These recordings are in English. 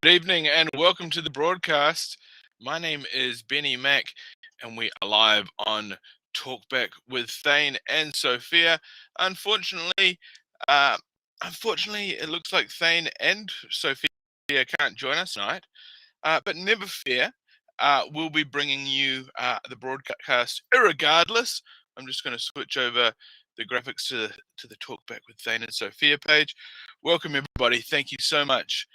Good evening and welcome to the broadcast. My name is Benny Mack and we are live on Talkback with Thane and Sophia. Unfortunately, uh, it looks like Thane and Sophia can't join us tonight, but never fear. We'll be bringing you the broadcast irregardless. I'm just going to switch over the graphics to the Talkback with Thane and Sophia page. Welcome everybody. Thank you so much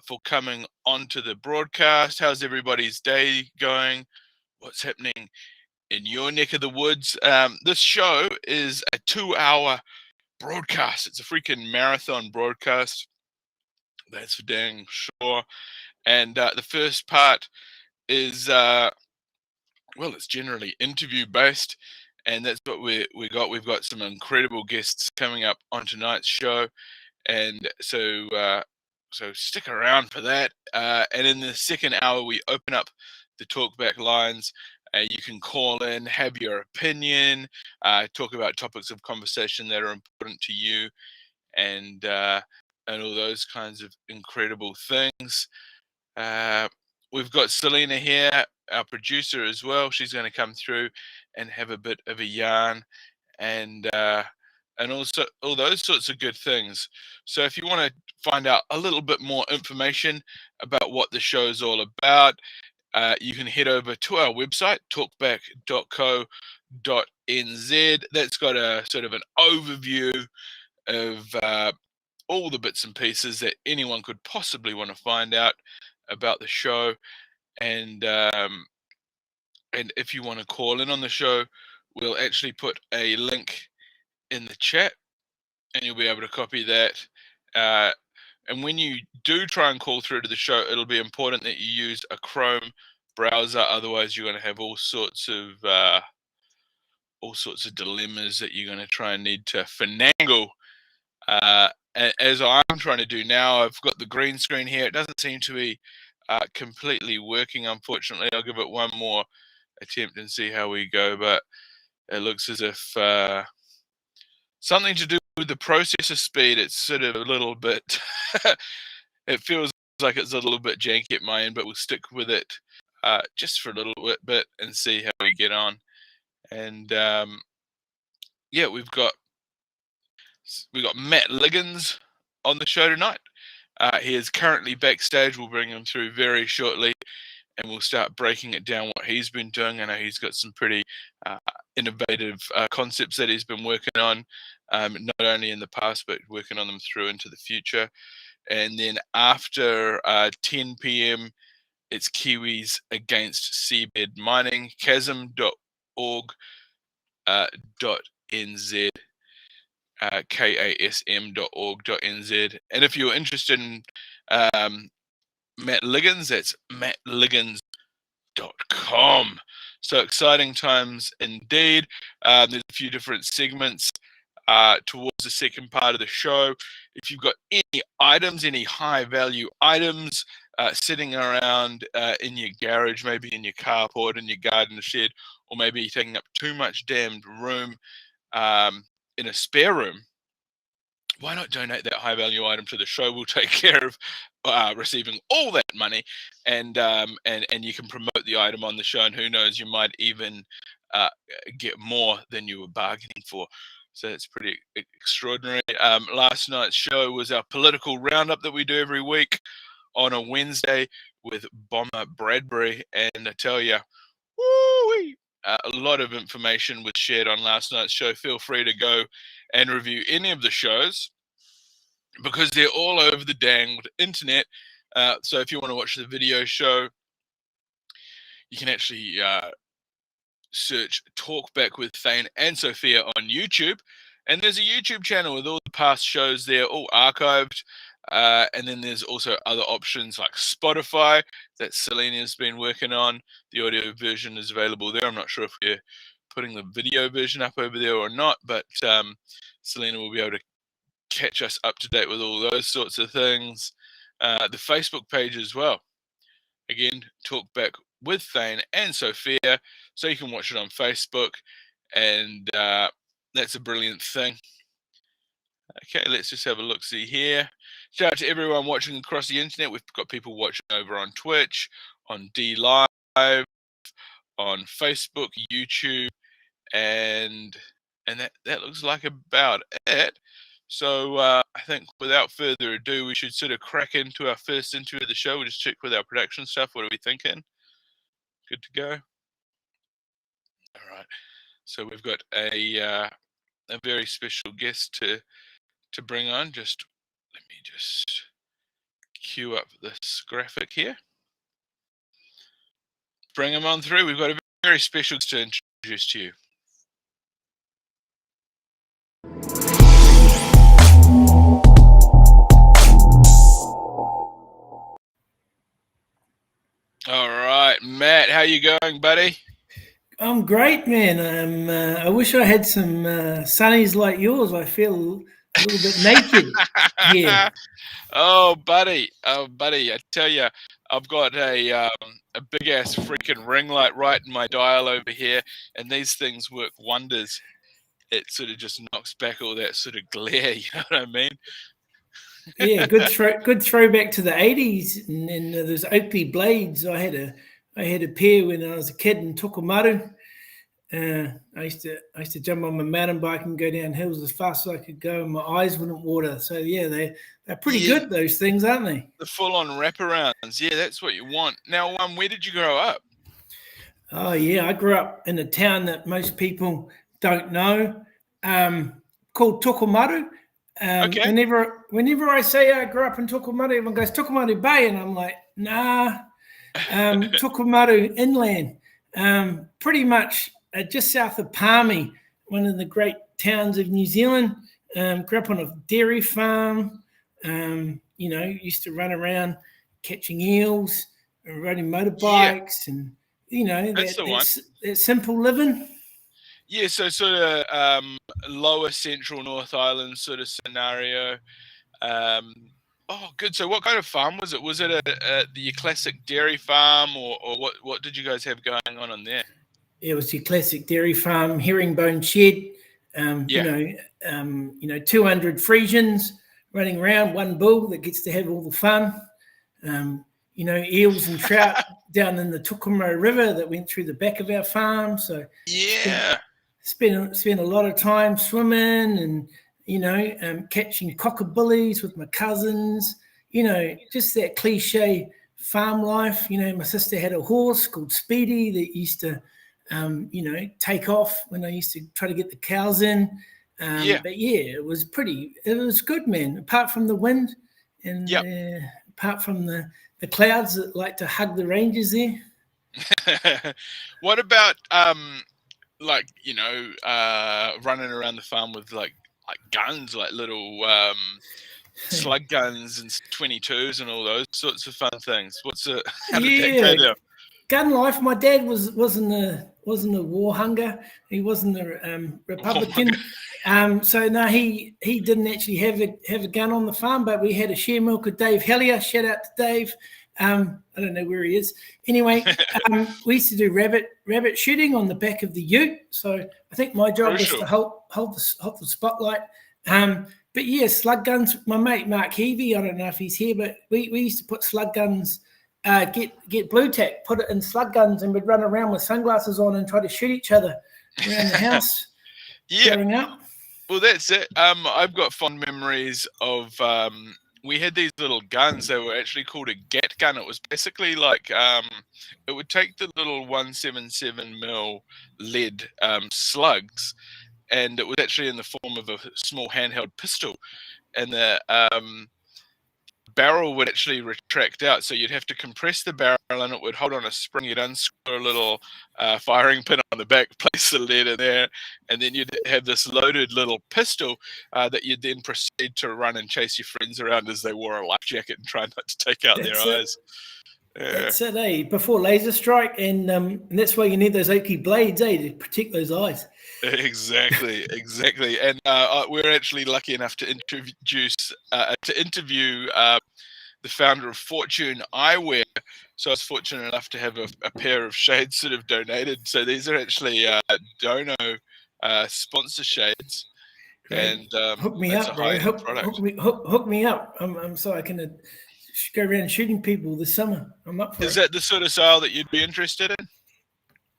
for coming onto the broadcast. How's everybody's day going? What's happening in your neck of the woods? This show is a 2-hour broadcast. It's a freaking marathon broadcast. That's for dang sure. And the first part is, it's generally interview based. And that's what we got. We've got some incredible guests coming up on tonight's show. And so stick around for that. And in the second hour, we open up the talkback lines. You can call in, have your opinion, talk about topics of conversation that are important to you, and all those kinds of incredible things. We've got Selena here, our producer as well. She's going to come through and have a bit of a yarn, and also all those sorts of good things. So if you want to find out a little bit more information about what the show is all about, you can head over to our website, talkback.co.nz. That's got a sort of an overview of all the bits and pieces that anyone could possibly want to find out about the show. And if you want to call in on the show, we'll actually put a link in the chat and you'll be able to copy that. And when you do try and call through to the show, it'll be important that you use a Chrome browser. Otherwise, you're going to have all sorts of dilemmas that you're going to try and need to finagle. As I'm trying to do now, I've got the green screen here. It doesn't seem to be completely working, unfortunately. I'll give it one more attempt and see how we go. But it looks as if something to do with the processor speed. It's sort of a little bit, it feels like it's a little bit janky at my end, but we'll stick with it just for a little bit and see how we get on. And we've got Matt Liggins on the show tonight. He is currently backstage. We'll bring him through very shortly and we'll start breaking it down what he's been doing. I know he's got some pretty innovative concepts that he's been working on, not only in the past, but working on them through into the future. And then after 10 p.m., it's Kiwis against Seabed Mining, KASM.org.nz. KASM.org.nz. And if you're interested in Matt Liggins, that's mattliggins.com. So exciting times indeed. There's a few different segments towards the second part of the show. If you've got any items, any high value items sitting around in your garage, maybe in your carport, in your garden shed, or maybe you're taking up too much damned room in a spare room, why not donate that high value item to the show? We'll take care of receiving all that money, and you can promote the item on the show, and who knows, you might even get more than you were bargaining for. So it's pretty extraordinary. Last night's show was our political roundup that we do every week on a Wednesday with Bomber Bradbury, and I tell you, woo-wee, a lot of information was shared on last night's show. Feel free to go and review any of the shows because they're all over the dang internet. So if you want to watch the video show, you can actually search Talkback with Thane and Sophia on YouTube. And there's a YouTube channel with all the past shows there, all archived. And then there's also other options like Spotify that Selena's been working on. The audio version is available there. I'm not sure if we're putting the video version up over there or not, but Selena will be able to catch us up to date with all those sorts of things. The Facebook page as well. Again, Talkback with Thane and Sophia, so you can watch it on Facebook, and that's a brilliant thing. Okay, let's just have a look-see here. Shout out to everyone watching across the internet. We've got people watching over on Twitch, on D Live, on Facebook, YouTube, and that looks like about it. So I think without further ado, we should sort of crack into our first interview of the show. We'll just check with our production stuff. What are we thinking? Good to go. All right. So we've got a very special guest to bring on. Just let me just cue up this graphic here. Bring him on through. We've got a very special guest to introduce to you. All right, Matt, how you going, buddy? I'm great, man. I wish I had some sunnies like yours. I feel a little bit naked here. Oh, buddy, I tell you, I've got a big ass freaking ring light right in my dial over here, and these things work wonders. It sort of just knocks back all that sort of glare. You know what I mean? Yeah, good throwback to the '80s, and those Oakley blades. I had a pair when I was a kid in Tokomaru. I used to jump on my mountain bike and go down hills as fast as I could go, and my eyes wouldn't water. So yeah, they're pretty good, those things, aren't they? The full-on wraparounds. Yeah, that's what you want. Now, where did you grow up? Oh yeah, I grew up in a town that most people don't know, called Tokomaru. Okay. Whenever I say I grew up in Tokomaru, everyone goes Tokomaru Bay, and I'm like, nah, Tokomaru inland, pretty much just south of Palmy, one of the great towns of New Zealand. Grew up on a dairy farm. Used to run around catching eels and riding motorbikes, and that simple living. Yeah, so sort of lower central North Island sort of scenario. Oh, good. So what kind of farm was it? Was it your classic dairy farm, or what did you guys have going on there? It was your classic dairy farm, herringbone shed. 200 Frisians running around, one bull that gets to have all the fun. Eels and trout down in the Tukumara River that went through the back of our farm. So yeah, spent a lot of time swimming and catching cockabillies with my cousins. Just that cliche farm life. My sister had a horse called Speedy that used to take off when I used to try to get the cows in. But yeah, it was good, man. Apart from the wind and apart from the clouds that like to hug the ranges there. What about running around the farm with like guns, like little slug guns and 22s and all those sorts of fun things? How did that go down? Gun life. My dad wasn't a war hunger. He wasn't a Republican. So no, he didn't actually have a gun on the farm. But we had a share milk with Dave Hellier. Shout out to Dave. I don't know where he is. Anyway, we used to do rabbit shooting on the back of the ute. So I think my job was to hold the spotlight. But yeah, slug guns. My mate Mark Heavey, I don't know if he's here, but we used to put slug guns. Get blue tack, put it in slug guns, and we'd run around with sunglasses on and try to shoot each other around the house. Growing up. Well, that's it. I've got fond memories of. We had these little guns. They were actually called a gat gun. It was basically like it would take the little 177 mil lead slugs, and it was actually in the form of a small handheld pistol, and the barrel would actually retract out, so you'd have to compress the barrel and it would hold on a spring. You'd unscrew a little firing pin on the back, place the lead in there, and then you'd have this loaded little pistol that you'd then proceed to run and chase your friends around as they wore a life jacket and try not to take out their eyes. That's it, eh? Before laser strike, and that's why you need those Oakley blades, eh, to protect those eyes. Exactly. And we're actually lucky enough to interview the founder of Fortune Eyewear. So I was fortunate enough to have a pair of shades sort of donated. So these are actually Dono sponsor shades. Great. and Hook me it's a up, bro. high-end product. Hook me up. I'm so I can go around shooting people this summer. I'm up for Is it. that the sort of style that you'd be interested in?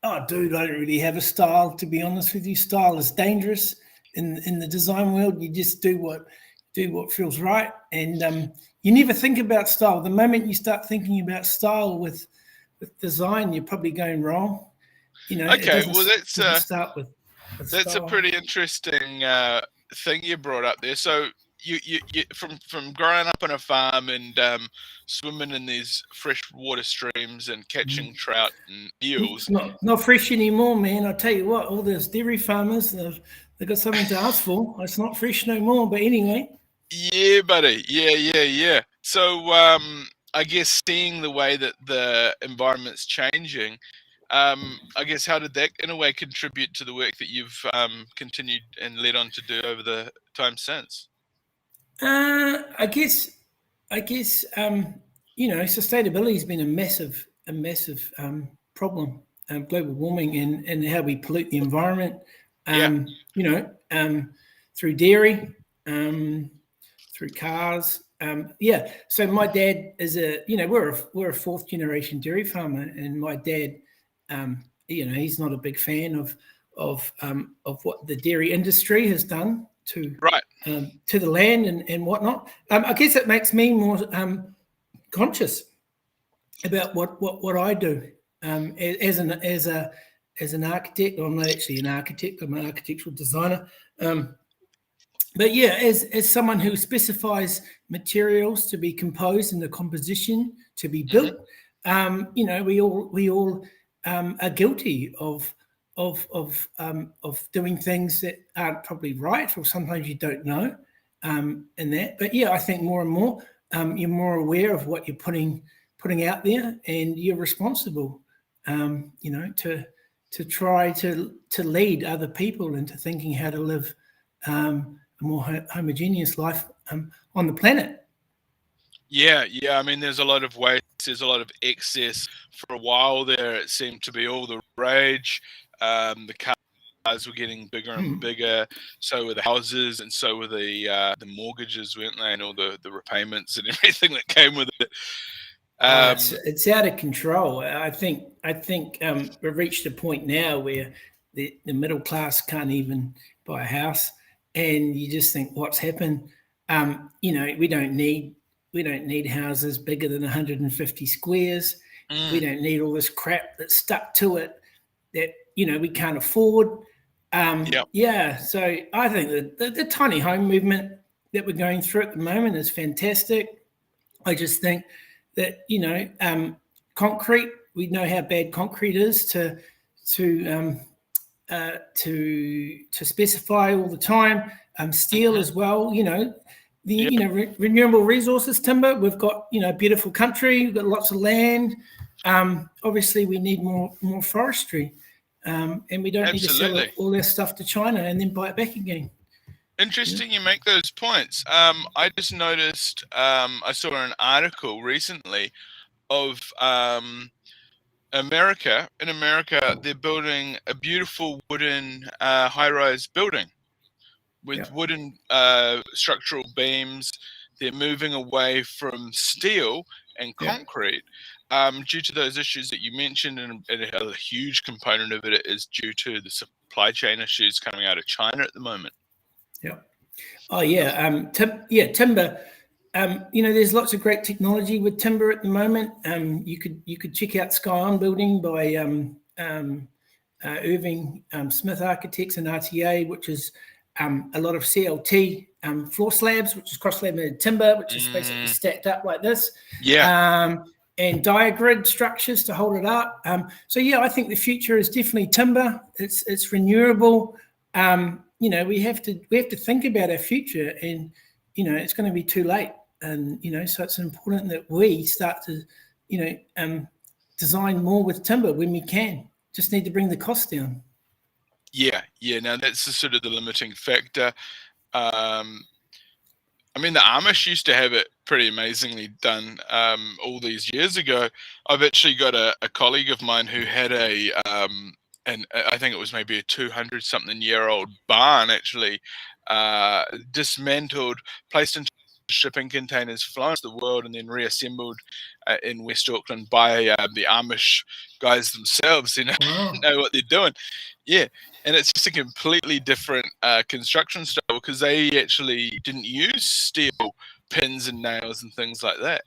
Oh, dude, I don't really have a style, to be honest with you. Style is dangerous in the design world. You just do what feels right, and you never think about style. The moment you start thinking about style with design, you're probably going wrong. You know, it Okay, doesn't well start with that's a style. pretty interesting thing you brought up there. So you from growing up on a farm and swimming in these freshwater streams and catching trout and eels. It's not fresh anymore, man. I tell you what, all those dairy farmers, they've got something to ask for. It's not fresh no more. But anyway, Yeah, buddy. Yeah. So I guess seeing the way that the environment's changing, I guess how did that in a way contribute to the work that you've continued and led on to do over the time since? I guess you know, sustainability has been a massive problem. Global warming and how we pollute the environment. Yeah. You know, through dairy, through cars. Yeah. So my dad is we're a fourth generation dairy farmer, and my dad, you know, he's not a big fan of what the dairy industry has done to Right. to the land and whatnot. I guess it makes me more conscious about what I do as an architect. I'm not actually an architect. I'm an architectural designer. But yeah, as someone who specifies materials to be composed and the composition to be built, you know, we all are guilty of doing things that aren't probably right, or sometimes you don't know, and that. But yeah, I think more and more you're more aware of what you're putting out there, and you're responsible, you know, to try to lead other people into thinking how to live a more homogeneous life on the planet. Yeah. I mean, there's a lot of waste. There's a lot of excess. For a while there, it seemed to be all the rage. The cars were getting bigger and bigger. So were the houses, and so were the mortgages, weren't they? And all the repayments and everything that came with it. It's out of control. I think we've reached a point now where the middle class can't even buy a house, and you just think, what's happened? You know, we don't need houses bigger than 150 squares. We don't need all this crap that's stuck to it that, you know, we can't afford. Yeah, so I think that the tiny home movement that we're going through at the moment is fantastic. I just think that, you know, concrete, we know how bad concrete is to specify all the time. Steel as well, you know. You know, renewable resources, timber. We've got, you know, beautiful country. We've got lots of land. Obviously, we need more forestry, and we don't need to sell all our stuff to China and then buy it back again. Interesting, you make those points. I just noticed. I saw an article recently of America. In America, they're building a beautiful wooden high-rise building with wooden structural beams. They're moving away from steel and concrete due to those issues that you mentioned, and a huge component of it is due to the supply chain issues coming out of China at the moment. Yeah. Oh yeah. Timber. You know, there's lots of great technology with timber at the moment. You could check out Sky On Building by Irving Smith Architects and RTA, which is a lot of CLT floor slabs, which is cross-laminated timber, which is basically stacked up like this. And diagrid structures to hold it up. So yeah, I think the future is definitely timber. It's renewable. You know, we have to think about our future, and you know, it's going to be too late. And you know, so it's important that we start to, you know, design more with timber when we can. Just need to bring the cost down. Yeah. Now that's the sort of the limiting factor. I mean, the Amish used to have it pretty amazingly done all these years ago. I've actually got a colleague of mine who had a and I think it was maybe a 200-something-year-old barn actually dismantled, placed into shipping containers, flown to the world, and then reassembled in West Auckland by the Amish guys themselves. Wow. Know what they're doing. Yeah, and it's just a completely different construction style because they actually didn't use steel pins and nails and things like that.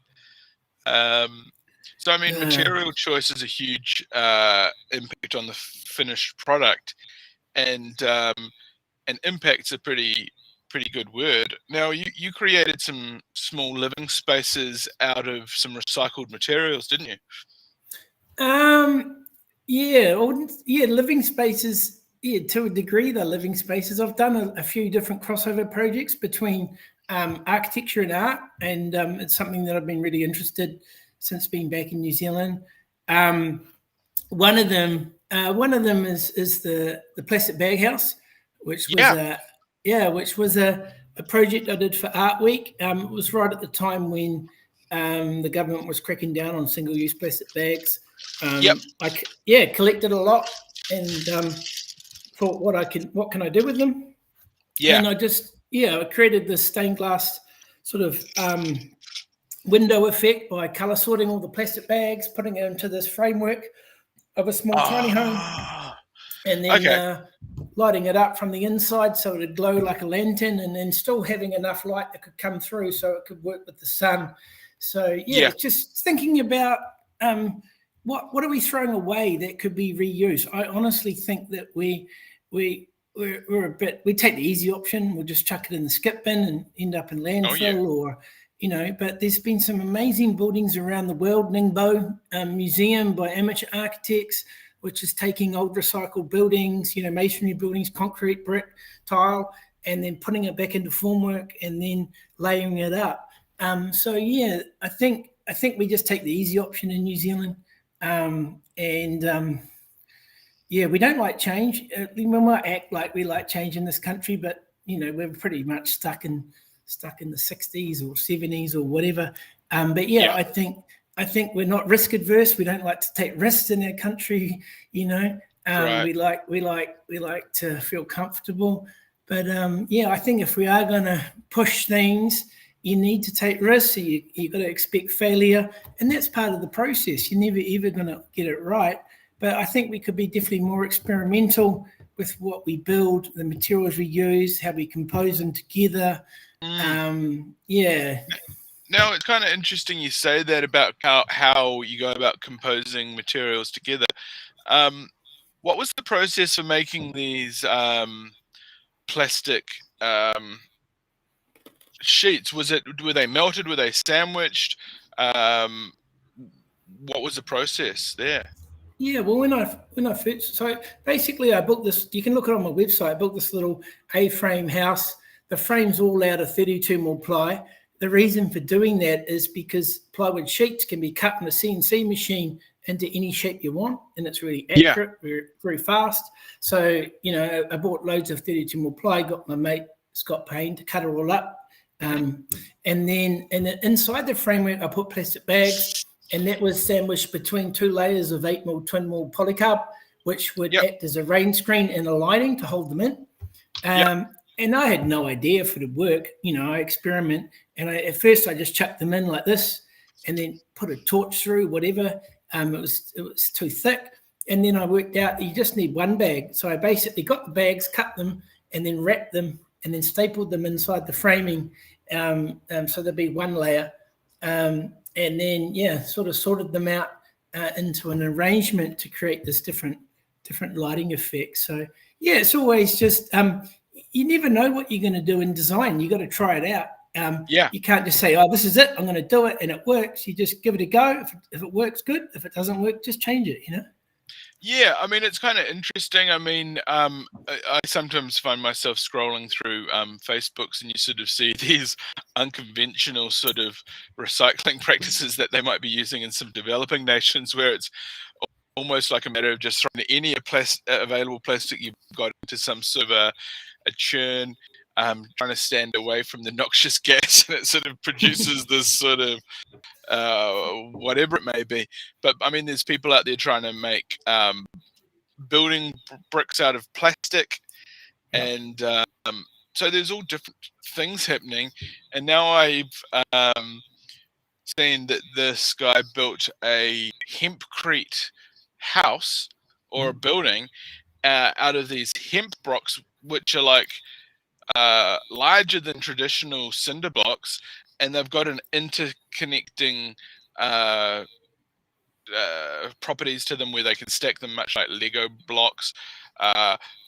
So I mean, material choice is a huge impact on the finished product, and impact's a pretty good word. Now, you created some small living spaces out of some recycled materials, didn't you? Living spaces. Yeah, to a degree, they're living spaces. I've done a few different crossover projects between architecture and art, and it's something that I've been really interested since being back in New Zealand. One of them is the plastic bag house, which was a project I did for Art Week. It was right at the time when the government was cracking down on single-use plastic bags. I collected a lot and thought, what can I do with them? Yeah. And I created this stained glass sort of window effect by color sorting all the plastic bags, putting it into this framework of a small tiny home, and then lighting it up from the inside so it would glow like a lantern, and then still having enough light that could come through so it could work with the sun. So just thinking about what are we throwing away that could be reused? I honestly think that we're a bit, we take the easy option. We'll just chuck it in the skip bin and end up in landfill, or but there's been some amazing buildings around the world. Ningbo Museum by amateur architects, which is taking old recycled buildings, masonry buildings, concrete, brick, tile, and then putting it back into formwork and then layering it up. I think we just take the easy option in New Zealand. We don't like change. We might act like we like change in this country, but we're pretty much stuck in the 60s or 70s or whatever. I think we're not risk adverse. We don't like to take risks in our country. Right. We like to feel comfortable. But I think if we are going to push things, you need to take risks. So you got to expect failure, and that's part of the process. You're never ever going to get it right. But I think we could be definitely more experimental with what we build, the materials we use, how we compose them together. Now, it's kind of interesting you say that about how you go about composing materials together. What was the process for making these plastic sheets? Were they melted? Were they sandwiched? What was the process there? Yeah, well, when I first, so basically I built this. You can look it on my website. I built this little A-frame house. The frame's all out of 32 mil ply. The reason for doing that is because plywood sheets can be cut in a CNC machine into any shape you want, and it's really accurate, very, very fast. So I bought loads of 32 mil ply. Got my mate Scott Payne to cut it all up, and then inside the framework I put plastic bags. And that was sandwiched between two layers of 8 mil twin mil polycarb, which would act as a rain screen and a lining to hold them in. And I had no idea if it would work. I experiment. And at first I just chucked them in like this and then put a torch through, whatever. It was too thick. And then I worked out you just need one bag. So I basically got the bags, cut them, and then wrapped them and then stapled them inside the framing. So there'd be one layer. And then, sort of sorted them out into an arrangement to create this different lighting effect. So, it's always just, you never know what you're going to do in design. You got to try it out. You can't just say, oh, this is it, I'm going to do it, and it works. You just give it a go. If it works, good. If it doesn't work, just change it, Yeah, I mean, it's kind of interesting. I mean, I sometimes find myself scrolling through Facebooks, and you sort of see these unconventional sort of recycling practices that they might be using in some developing nations, where it's almost like a matter of just throwing any available plastic you've got into some sort of a churn, trying to stand away from the noxious gas, and it sort of produces this sort of whatever it may be. But I mean, there's people out there trying to make building bricks out of plastic, Yeah. and so there's all different things happening. And now I've seen that this guy built a hempcrete house or a building out of these hemp blocks, which are like larger than traditional cinder blocks, and they've got an interconnecting properties to them where they can stack them much like Lego blocks,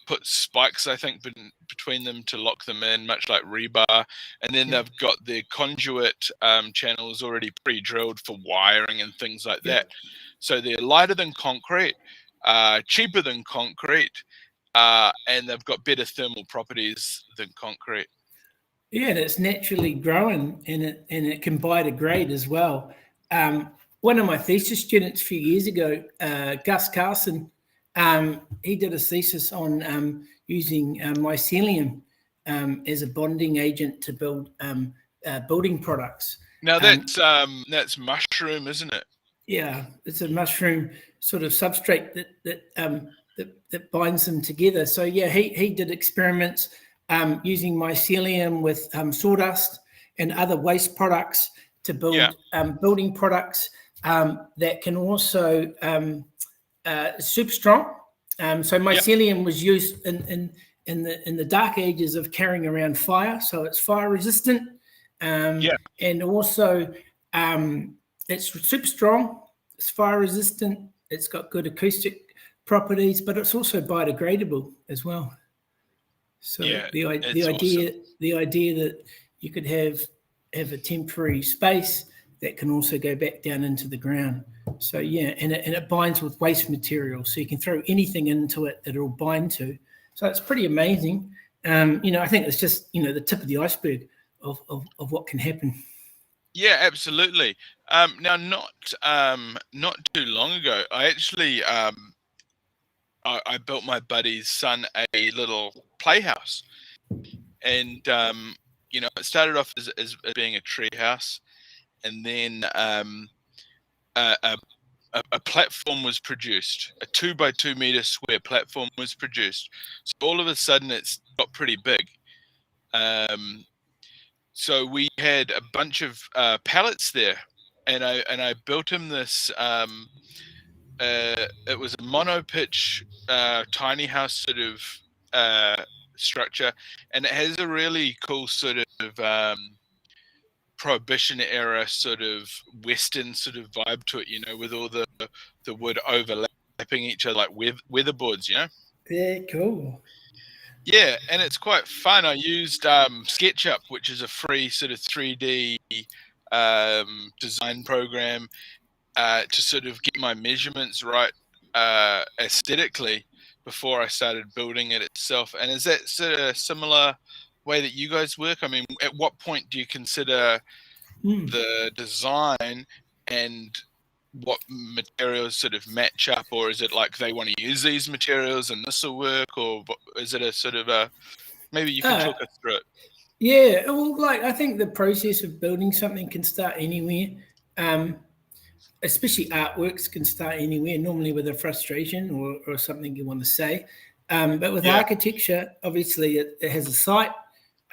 put spikes, I think, between them to lock them in, much like rebar. And then they've got their conduit channels already pre-drilled for wiring and things like that. So they're lighter than concrete, cheaper than concrete, and they've got better thermal properties than concrete. Yeah, and it's naturally growing, and it can biodegrade as well. One of my thesis students a few years ago, Gus Carson, he did a thesis on using mycelium as a bonding agent to build building products. Now that's mushroom, isn't it? Yeah, it's a mushroom sort of substrate that binds them together. So yeah, he did experiments using mycelium with sawdust and other waste products to build building products that can also super strong. So mycelium was used in the dark ages of carrying around fire, so it's fire resistant. And also it's super strong. It's fire resistant. It's got good acoustic properties, but it's also biodegradable as well. So the idea that you could have a temporary space that can also go back down into the ground. So and it binds with waste material, so you can throw anything into it that it'll bind to. So it's pretty amazing. I think it's just the tip of the iceberg of what can happen. Yeah, absolutely. Now, not too long ago, I actually I built my buddy's son a little playhouse, and it started off as being a tree house, and then a platform was produced, a 2x2 meter square platform was produced. So all of a sudden, it's got pretty big. So we had a bunch of pallets there, and I built him this. It was a mono-pitch tiny house sort of structure, and it has a really cool sort of Prohibition era sort of Western sort of vibe to it, with all the wood overlapping each other like weatherboards, Yeah, cool. Yeah, and it's quite fun. I used SketchUp, which is a free sort of 3D design program to sort of get my measurements right aesthetically before I started building it itself. And is that sort of similar way that you guys work? I mean, at what point do you consider the design and what materials sort of match up, or is it like they want to use these materials and this will work, or is it a sort of maybe you can talk us through it? Yeah, well, I think the process of building something can start anywhere. Especially artworks can start anywhere, normally with a frustration or something you want to say. But with architecture, obviously it has a site,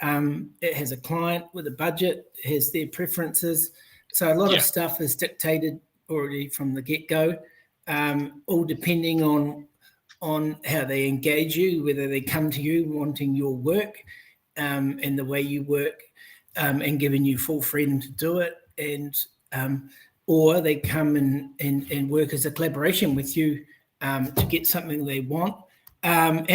it has a client with a budget, it has their preferences. So a lot of stuff is dictated already from the get-go, all depending on how they engage you, whether they come to you wanting your work and the way you work and giving you full freedom to do it, and or they come and work as a collaboration with you to get something they want. So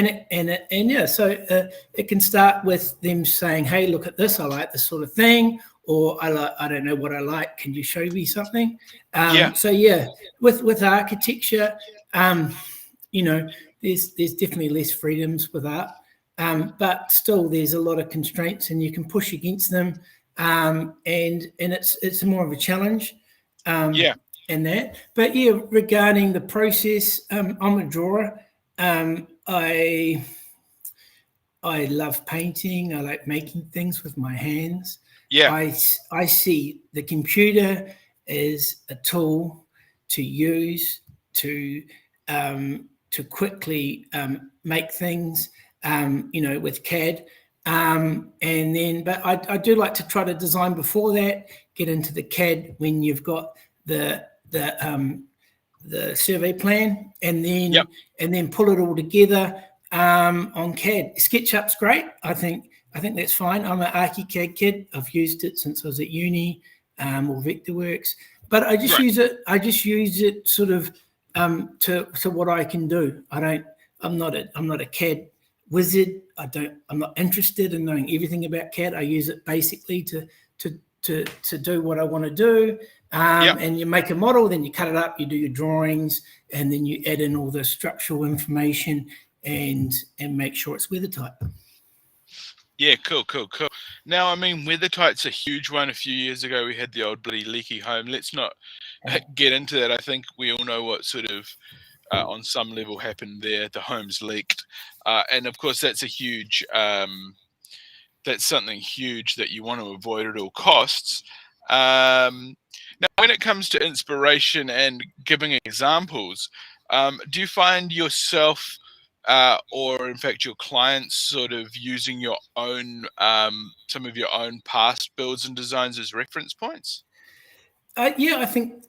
it can start with them saying, "Hey, look at this. I like this sort of thing," or "I don't know what I like. Can you show me something?" So with architecture, there's definitely less freedoms with art, but still there's a lot of constraints, and you can push against them, and it's more of a challenge. And that, but regarding the process, I'm a drawer. I love painting. I like making things with my hands. I see the computer as a tool to use to quickly make things, with CAD. But I do like to try to design before that, get into the CAD when you've got the survey plan, and then pull it all together on CAD. SketchUp's great. I think that's fine. I'm an ArchiCAD kid. I've used it since I was at uni, or Vectorworks. But I just use it. I just use it sort of to what I can do. I'm not a CAD wizard. I'm not interested in knowing everything about CAD. I use it basically to do what I want to do. And you make a model, then you cut it up, you do your drawings, and then you add in all the structural information and make sure it's weather tight. Yeah, cool. Now, I mean, weather tight's a huge one. A few years ago, we had the old bloody leaky home. Let's not get into that. I think we all know what sort of, on some level, happened there. The home's leaked, and of course, that's a huge. That's something huge that you want to avoid at all costs. Now, when it comes to inspiration and giving examples, do you find yourself, or in fact your clients, sort of using your own, some of your own past builds and designs as reference points? Yeah, I think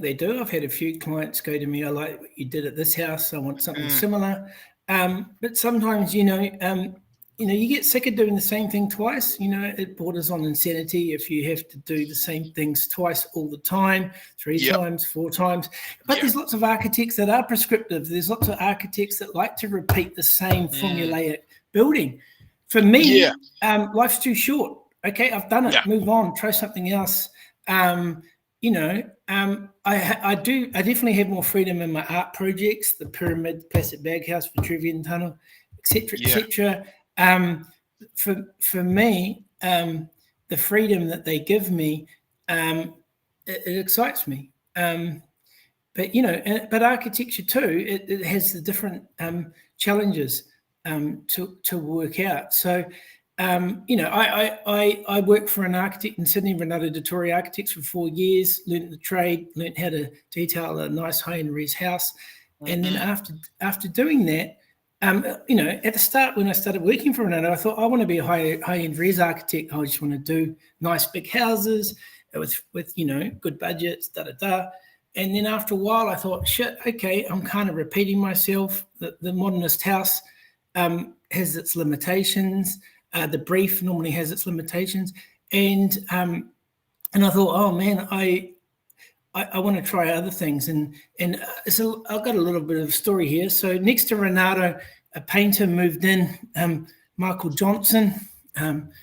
they do. I've had a few clients go to me, I like what you did at this house, I want something similar. But sometimes, you get sick of doing the same thing twice. It borders on insanity if you have to do the same things twice all the time, 3 times, 4 times. But there's lots of architects that are prescriptive. There's lots of architects that like to repeat the same formulaic building. For me, life's too short. Okay, I've done it. Move on. Try something else. I definitely have more freedom in my art projects, the pyramid, plastic bag house, Vitruvian Tunnel, etc., etc. For me, the freedom that they give me, it excites me. But architecture too, it has the different challenges to work out. So, I worked for an architect in Sydney, Renato Dettori Architects, for 4 years, learned the trade, learned how to detail a nice high-end res house. And then after doing that, at the start when I started working for Renato, I thought I want to be a high-end res architect. I just want to do nice big houses with good budgets, And then after a while, I thought, shit, okay, I'm kind of repeating myself. The modernist house has its limitations. The brief normally has its limitations. And I thought, oh man, I want to try other things. And so I've got a little bit of a story here. So next to Renato, a painter moved in, Michael Johnson. And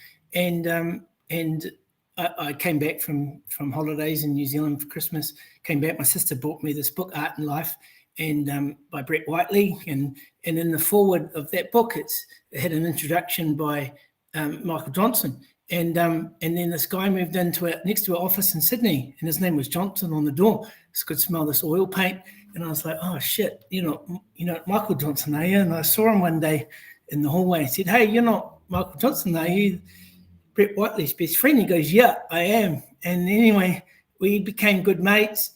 I came back from holidays in New Zealand for Christmas, came back. My sister bought me this book, Art and Life, and by Brett Whiteley. And in the foreword of that book, it had an introduction by Michael Johnson. And then this guy moved into next to our office in Sydney, and his name was Johnson on the door. I could smell this oil paint, and I was like, oh shit, Michael Johnson, are you? And I saw him one day in the hallway. I said, hey, you're not Michael Johnson, are you? Brett Whiteley's best friend. He goes, yeah, I am. And anyway, we became good mates.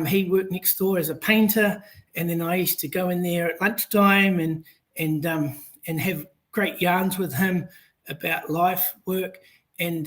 He worked next door as a painter, and then I used to go in there at lunchtime and have great yarns with him about life, work, and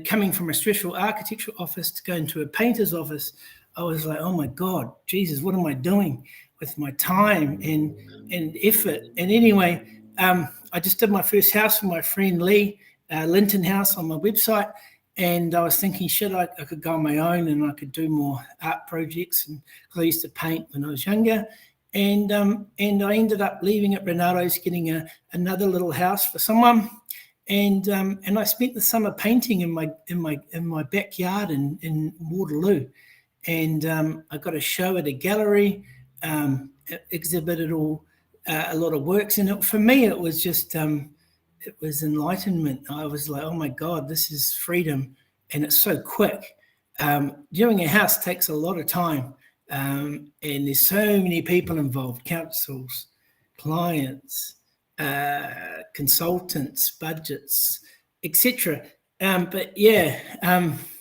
coming from a stressful architectural office to go into a painter's office, I was like, oh my God, Jesus, what am I doing with my time and effort? And anyway, I just did my first house for my friend Lee, Linton House, on my website, and I was thinking, shit, I could go on my own and I could do more art projects. And I used to paint when I was younger, and I ended up leaving at Renato's, getting another little house for someone, and I spent the summer painting in my backyard in Waterloo, and I got a show at a gallery, exhibited a lot of works, and for me it was just it was enlightenment. I was like, oh my God, this is freedom, and it's so quick. Doing a house takes a lot of time, and there's so many people involved: councils, clients, consultants, budgets, etc. But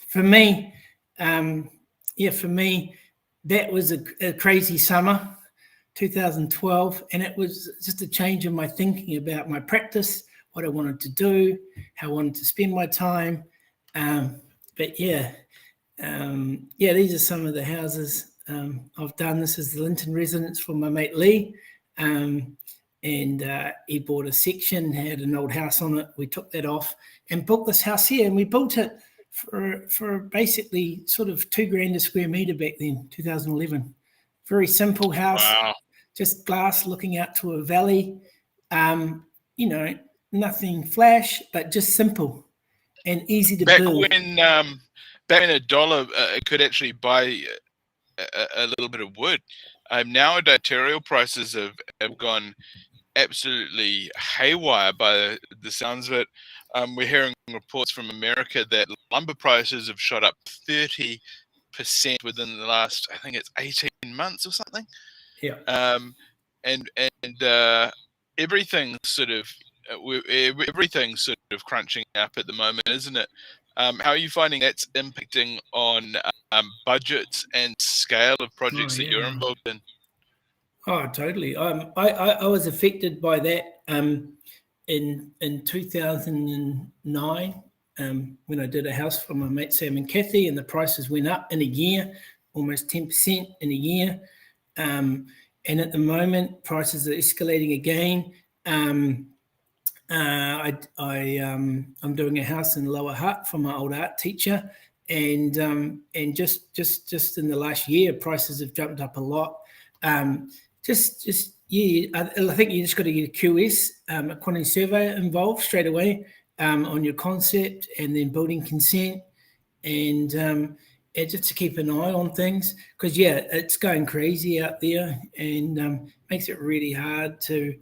for me, that was a crazy summer. 2012, and it was just a change in my thinking about my practice, what I wanted to do, how I wanted to spend my time. But yeah, these are some of the houses I've done. This is the Linton residence for my mate Lee, and he bought a section, had an old house on it. We took that off and built this house here, and we built it for basically sort of $2,000 a square meter back then, 2011. Very simple house. Wow. Just glass looking out to a valley. Nothing flash, but just simple and easy to build. Back when $1 could actually buy a little bit of wood. Nowadays, material prices have gone absolutely haywire by the sounds of it. We're hearing reports from America that lumber prices have shot up 30% within the last, I think it's 18 months or something. Yeah. And everything's sort of crunching up at the moment, isn't it? How are you finding that's impacting on budgets and scale of projects that you're involved in? Oh, totally. I was affected by that in 2009 when I did a house for my mate Sam and Kathy, and the prices went up in a year, almost 10% in a year. And at the moment, prices are escalating again. I'm doing a house in Lower Hutt for my old art teacher, and just in the last year, prices have jumped up a lot. I think you just got to get a QS, a quantity surveyor, involved straight away on your concept, and then building consent, and just to keep an eye on things, because it's going crazy out there, and makes it really hard to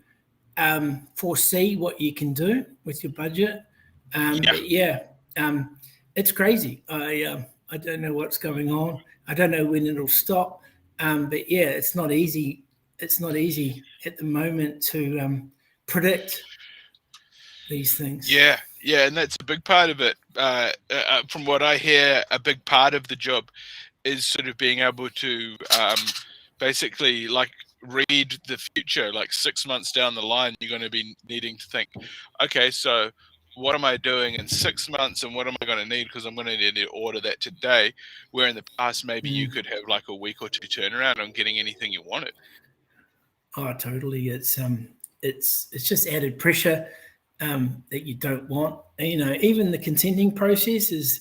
foresee what you can do with your budget. It's crazy. I don't know what's going on. I don't know when it'll stop. But it's not easy. It's not easy at the moment to predict these things. Yeah, and that's a big part of it. From what I hear, a big part of the job is sort of being able to basically like read the future. Like 6 months down the line, you're going to be needing to think, okay, so what am I doing in 6 months, and what am I going to need? Because I'm going to need to order that today. Where in the past, maybe you could have like a week or two turnaround on getting anything you wanted. Oh, totally. It's just added pressure that you don't want. Even the consenting process is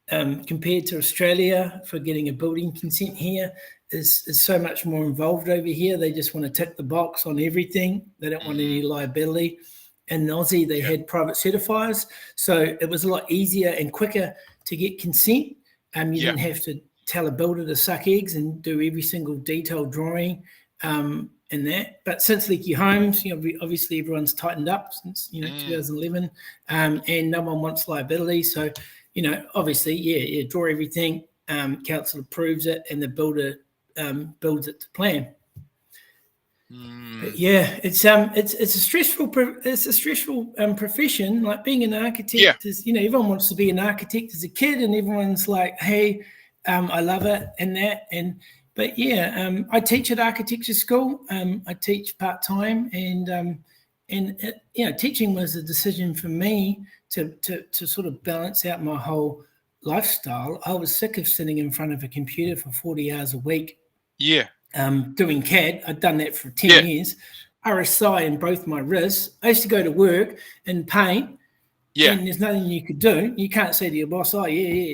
compared to Australia for getting a building consent here is so much more involved over here. They just want to tick the box on everything. They don't want any liability. In Aussie, they had private certifiers, so it was a lot easier and quicker to get consent. You didn't have to tell a builder to suck eggs and do every single detailed drawing and that. But since Leaky Homes, obviously everyone's tightened up since 2011, and no one wants liability. So, obviously, draw everything, council approves it, and the builder builds it to plan. But it's a stressful profession. Like being an architect is, everyone wants to be an architect as a kid, and everyone's like, hey, I love it and that. But I teach at architecture school. I teach part-time, and teaching was a decision for me to sort of balance out my whole lifestyle. I was sick of sitting in front of a computer for 40 hours a week. Doing CAD. I'd done that for 10 years. RSI in both my wrists. I used to go to work and paint. And there's nothing you could do. You can't say to your boss, oh,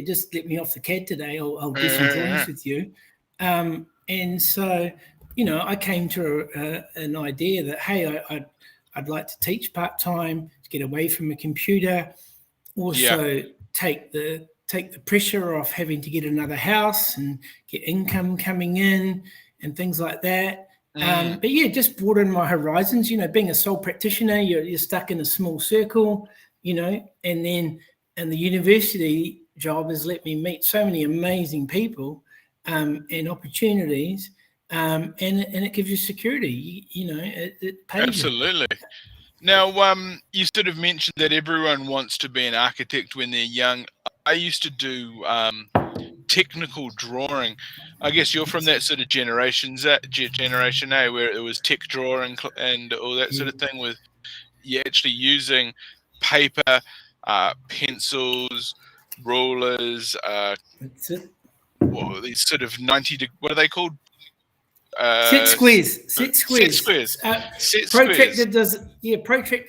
just let me off the CAD today. I'll do some drawings with you. And so, I came to an idea that, hey, I'd like to teach part-time, to get away from a computer, also take the pressure off having to get another house and get income coming in and things like that. But just broaden my horizons. Being a sole practitioner, you're stuck in a small circle, and the university job has let me meet so many amazing people and opportunities, and it gives you security. It pays absolutely. You. Now, you sort of mentioned that everyone wants to be an architect when they're young. I used to do technical drawing. I guess you're from that sort of generation A, where it was tech drawing and all that sort of thing, with you actually using paper, pencils, rulers, That's it. these sort of 90 what are they called? Set squares. Set squares. Protractor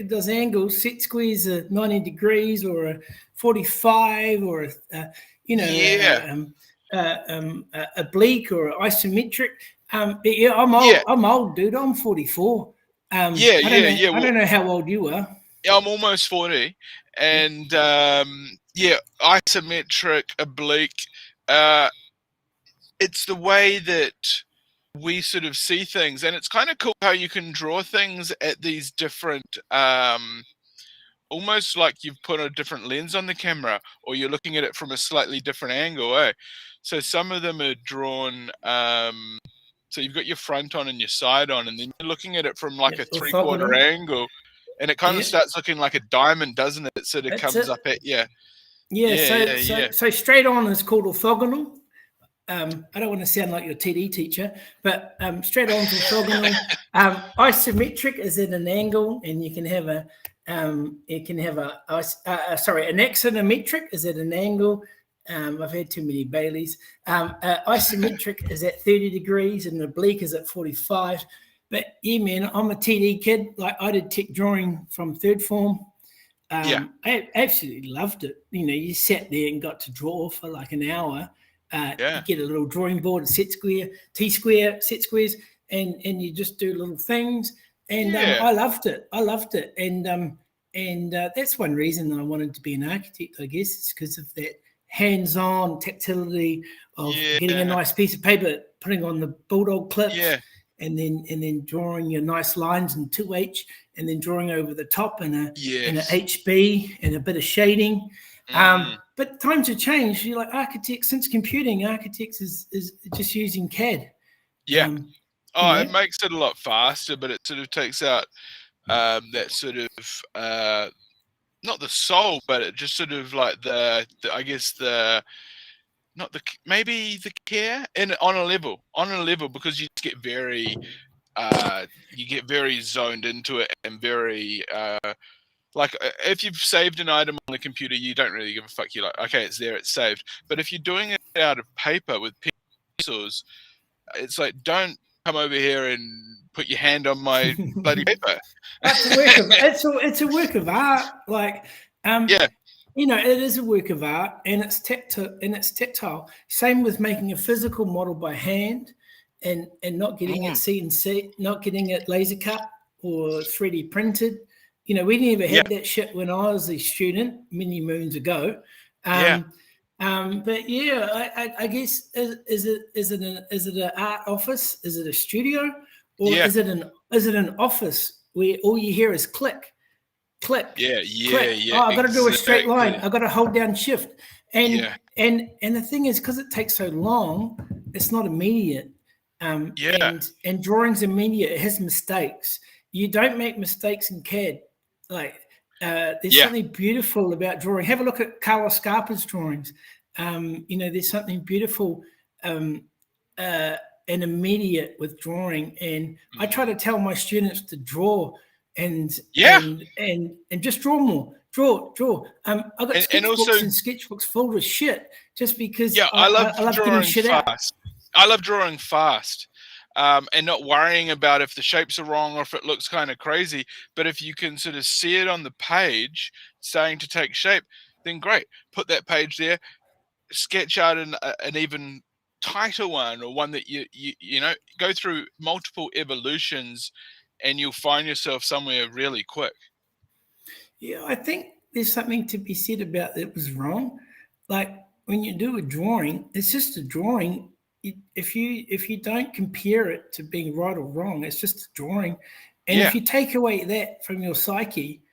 does angles. Set squares are 90 degrees or a 45 or a oblique or isometric. But yeah, I'm old. I'm old, dude. I'm 44. I don't know how old you are. Yeah, I'm almost 40, and isometric, oblique. It's the way that we sort of see things, and it's kind of cool how you can draw things at these different, almost like you've put a different lens on the camera, or you're looking at it from a slightly different angle. So some of them are drawn. So you've got your front on and your side on, and then you're looking at it from like a 3/4 angle, and it kind of starts looking like a diamond, doesn't it? It sort of comes up at you. So straight on is called orthogonal. I don't want to sound like your TD teacher, but straight on to orthogonal. Isometric is at an angle, and you can have an axonometric is at an angle. I've had too many Baileys. Isometric is at 30 degrees, and oblique is at 45. But yeah, man, I'm a TD kid. Like, I did tech drawing from third form. I absolutely loved it. You know, you sat there and got to draw for like an hour. You get a little drawing board, a set square, T-square, set squares, and you just do little things. And I loved it. And that's one reason I wanted to be an architect, I guess, is because of that hands-on tactility of getting a nice piece of paper, putting on the bulldog clips, and then drawing your nice lines in 2H, and then drawing over the top in a HB and a bit of shading. But times have changed. You're like architects, since computing, architects is just using CAD. It makes it a lot faster, but it sort of takes out that sort of not the soul, but it just sort of like maybe the care on a level, because you get very zoned into it, and very like if you've saved an item on the computer, you don't really give a fuck. You're like, okay, it's there, it's saved. But if you're doing it out of paper with pencils, it's like, don't come over here and put your hand on my bloody paper. It's a work of art. Like, you know, it is a work of art, and it's tactile. Same with making a physical model by hand, and not getting it CNC, not getting it laser cut or 3D printed. You know, we never had that shit when I was a student many moons ago. But I guess is it an art office? Is it a studio, or is it an office where all you hear is click, click, click? Oh, I got to do a straight line. I got to hold down shift. And the thing is, because it takes so long, it's not immediate. And drawing's immediate. It has mistakes. You don't make mistakes in CAD. Like, there's something beautiful about drawing. Have a look at Carlos Scarpa's drawings. You know, there's something beautiful and immediate with drawing. And I try to tell my students to draw and just draw more. Draw. I've got sketchbooks and sketchbooks full of shit just because I love drawing shit fast. I love drawing fast. And not worrying about if the shapes are wrong or if it looks kind of crazy. But if you can sort of see it on the page starting to take shape, then great. Put that page there, sketch out an even tighter one, or one that you know, go through multiple evolutions, and you'll find yourself somewhere really quick. Yeah, I think there's something to be said about that was wrong. Like, when you do a drawing, it's just a drawing. If you don't compare it to being right or wrong, it's just a drawing. And if you take away that from your psyche,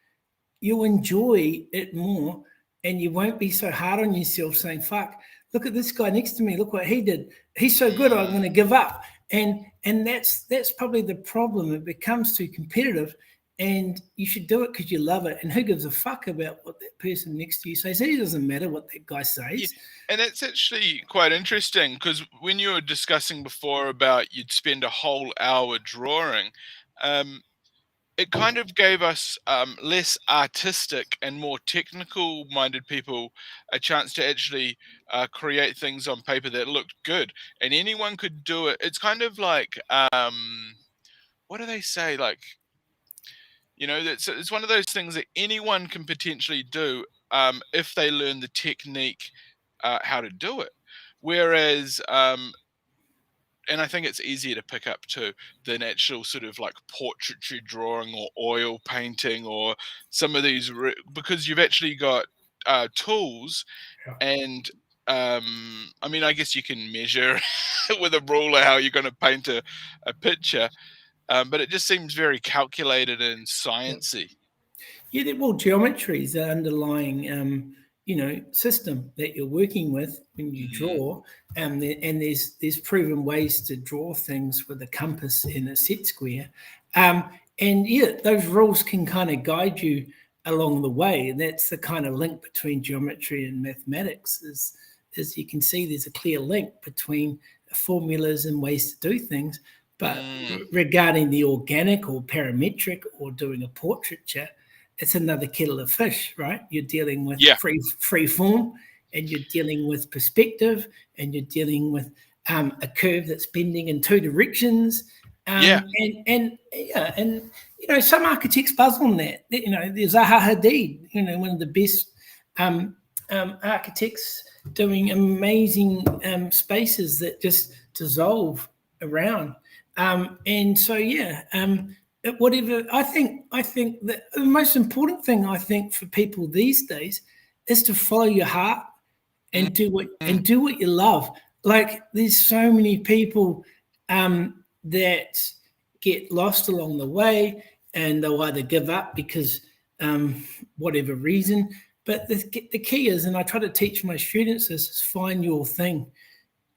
you'll enjoy it more, and you won't be so hard on yourself saying, fuck, look at this guy next to me, look what he did. He's so good, I'm going to give up. And that's probably the problem. It becomes too competitive, And you should do it because you love it. And who gives a fuck about what that person next to you says? It doesn't matter what that guy says. Yeah. And it's actually quite interesting because when you were discussing before about you'd spend a whole hour drawing, it kind of gave us less artistic and more technical minded people a chance to actually create things on paper that looked good. And anyone could do it. It's kind of like, what do they say? Like, it's one of those things that anyone can potentially do if they learn the technique, how to do it. Whereas, and I think it's easier to pick up too than actual sort of like portraiture drawing or oil painting or some of these, because you've actually got tools. Yeah. And I mean, I guess you can measure with a ruler how you're going to paint a picture. But it just seems very calculated and sciencey. Yeah, well, geometry is the underlying, system that you're working with when you draw. And there's proven ways to draw things with a compass and a set square. And yeah, those rules can kind of guide you along the way. And that's the kind of link between geometry and mathematics is you can see there's a clear link between formulas and ways to do things. But regarding the organic or parametric or doing a portraiture, it's another kettle of fish, right? You're dealing with free form, and you're dealing with perspective, and you're dealing with a curve that's bending in two directions. And some architects buzz on that. There's Zaha Hadid, one of the best architects doing amazing spaces that just dissolve around. Whatever, I think that the most important thing I think for people these days is to follow your heart and do what you love. Like, there's so many people that get lost along the way, and they'll either give up because whatever reason. But the key is, and I try to teach my students this, is find your thing.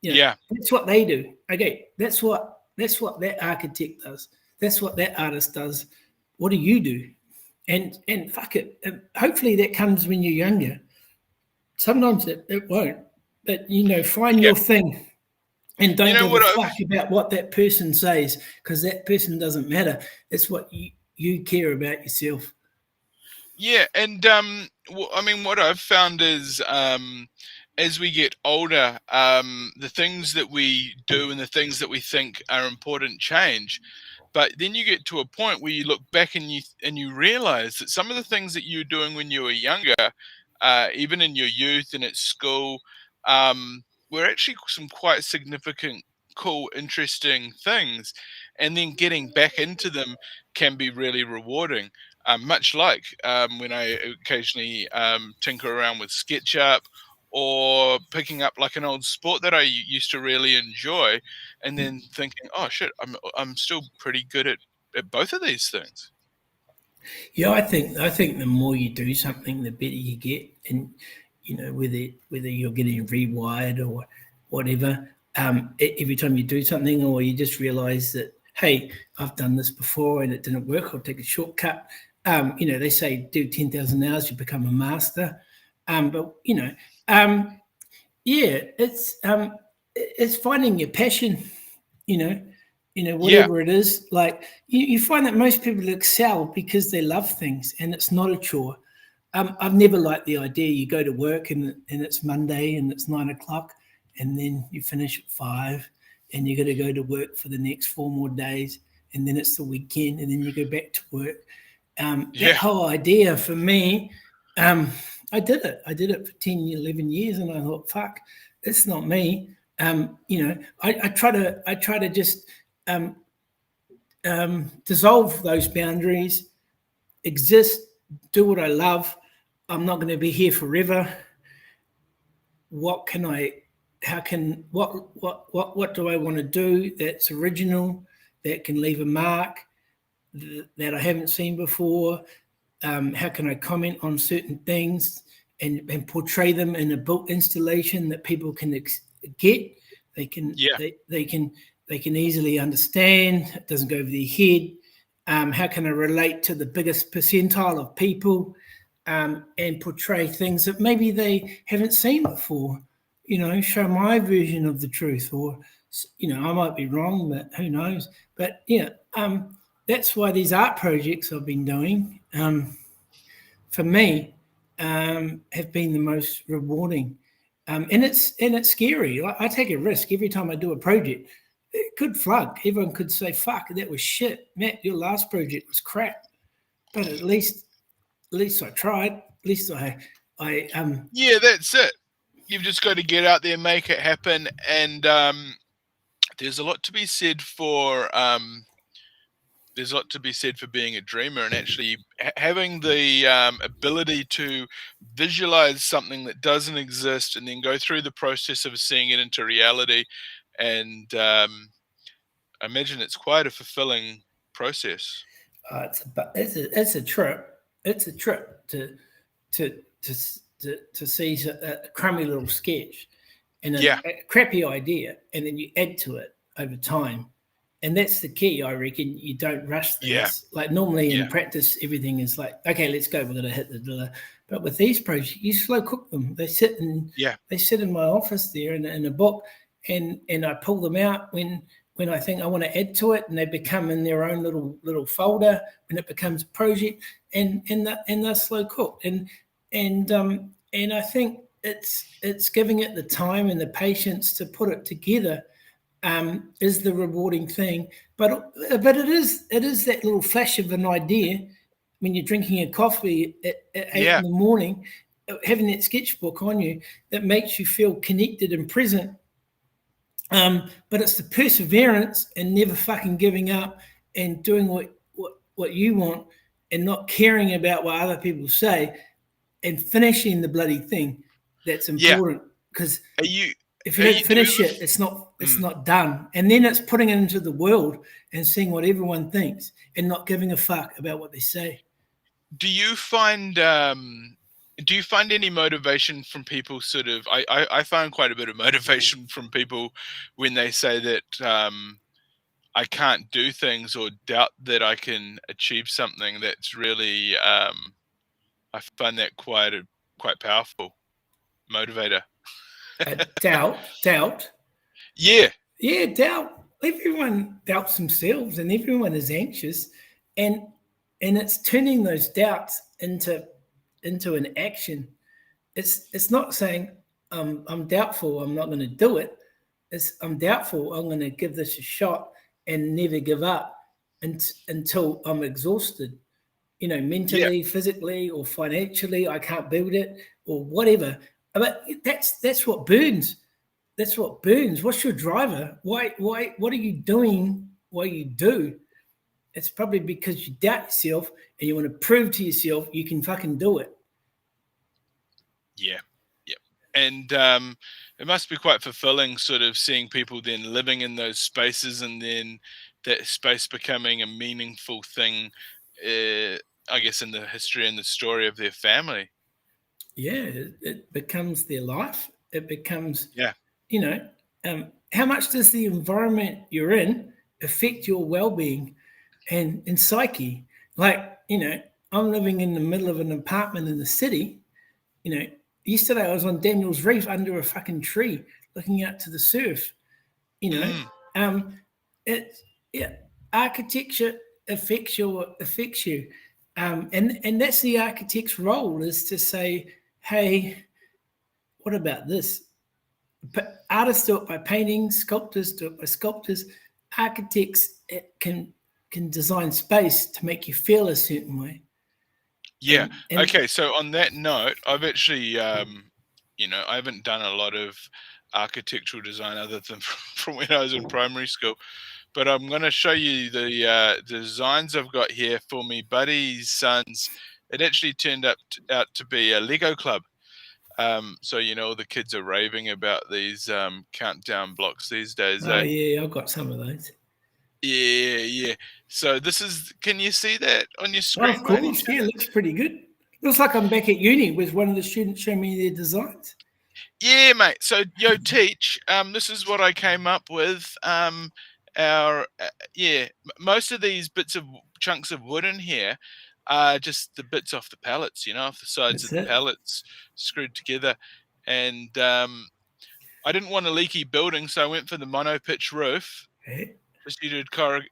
That's what they do. Okay, that's what that architect does. That's what that artist does. What do you do? And fuck it. And hopefully that comes when you're younger. Sometimes it won't. But, find your thing. And don't give a fuck about what that person says, because that person doesn't matter. It's what you care about yourself. Yeah, and what I've found is as we get older, the things that we do and the things that we think are important change. But then you get to a point where you look back and you realize that some of the things that you were doing when you were younger, even in your youth and at school, were actually some quite significant, cool, interesting things. And then getting back into them can be really rewarding. Much like when I occasionally tinker around with SketchUp, or picking up like an old sport that I used to really enjoy, and then thinking, oh shit, I'm still pretty good at both of these things. Yeah, I think the more you do something, the better you get. And whether you're getting rewired or whatever, every time you do something, or you just realize that, hey, I've done this before and it didn't work, I'll take a shortcut. They say do 10,000 hours, you become a master. It's finding your passion, whatever it is. Like, you find that most people excel because they love things, and it's not a chore. I've never liked the idea you go to work and it's Monday and it's 9 o'clock, and then you finish at 5, and you got to go to work for the next 4 more days, and then it's the weekend, and then you go back to work. That whole idea for me, I did it for 10, 11 years, and I thought, fuck, it's not me. I try to just dissolve those boundaries, exist, do what I love. I'm not going to be here forever. What do I want to do that's original, that can leave a mark, that I haven't seen before? How can I comment on certain things and portray them in a built installation that people can get? They can easily understand. It doesn't go over their head. How can I relate to the biggest percentile of people and portray things that maybe they haven't seen before? Show my version of the truth, or I might be wrong, but who knows? But that's why these art projects I've been doing, for me, have been the most rewarding. And it's scary. I take a risk every time I do a project. It could flunk. Everyone could say, "Fuck, that was shit, Matt. Your last project was crap." But at least I tried. At least I Yeah, that's it. You've just got to get out there, make it happen, and there's a lot to be said for being a dreamer and actually having the ability to visualize something that doesn't exist and then go through the process of seeing it into reality. And I imagine it's quite a fulfilling process. It's a trip. It's a trip to see a crummy little sketch and a crappy idea, and then you add to it over time. And that's the key, I reckon. You don't rush things. Yeah. Like normally in practice, everything is like, okay, let's go. We're going to hit the door. But with these projects, you slow cook them. They sit in my office there in a book, and I pull them out when I think I want to add to it, and they become in their own little folder when it becomes a project, and they're slow cooked. And I think it's giving it the time and the patience to put it together. Is the rewarding thing, but it is that little flash of an idea when you're drinking a coffee at 8 in the morning, having that sketchbook on you that makes you feel connected and present. But it's the perseverance and never fucking giving up and doing what you want and not caring about what other people say and finishing the bloody thing that's important. Because if you don't finish it, it's not done. And then it's putting it into the world and seeing what everyone thinks and not giving a fuck about what they say. Do you find any motivation from people sort of, I find quite a bit of motivation from people when they say that I can't do things or doubt that I can achieve something. That's really, I find that quite powerful motivator. Doubt. Yeah, doubt. Everyone doubts themselves, and everyone is anxious, and it's turning those doubts into an action. It's not saying I'm doubtful, I'm not going to do it. I'm doubtful, I'm going to give this a shot and never give up until I'm exhausted. Mentally, physically, or financially, I can't build it, or whatever. But that's what burns. That's what burns. What's your driver? Why? What are you doing? What you do? It's probably because you doubt yourself and you want to prove to yourself you can fucking do it. Yeah. And it must be quite fulfilling, sort of seeing people then living in those spaces, and then that space becoming a meaningful thing. I guess in the history and the story of their family. Yeah, it becomes their life. It becomes, how much does the environment you're in affect your well-being and psyche? Like, I'm living in the middle of an apartment in the city. Yesterday I was on Daniel's Reef under a fucking tree looking out to the surf. Architecture affects you. And that's the architect's role, is to say, hey, what about this? But artists do it by painting, sculptors do it by sculptors. Architects can design space to make you feel a certain way. Yeah. Okay. So on that note, I've actually, I haven't done a lot of architectural design other than from when I was in primary school. But I'm going to show you the designs I've got here for me buddy's sons. It actually turned out to be a Lego club. So, the kids are raving about these countdown blocks these days. Oh, yeah, I've got some of those. Yeah. So can you see that on your screen? Oh, of course, yeah, it looks pretty good. Looks like I'm back at uni with one of the students showing me their designs. Yeah, mate. So, teach, this is what I came up with. our most of these bits of chunks of wood in here are just the bits off the pallets, off the sides of the pallets screwed together. And I didn't want a leaky building, so I went for the mono pitch roof. Just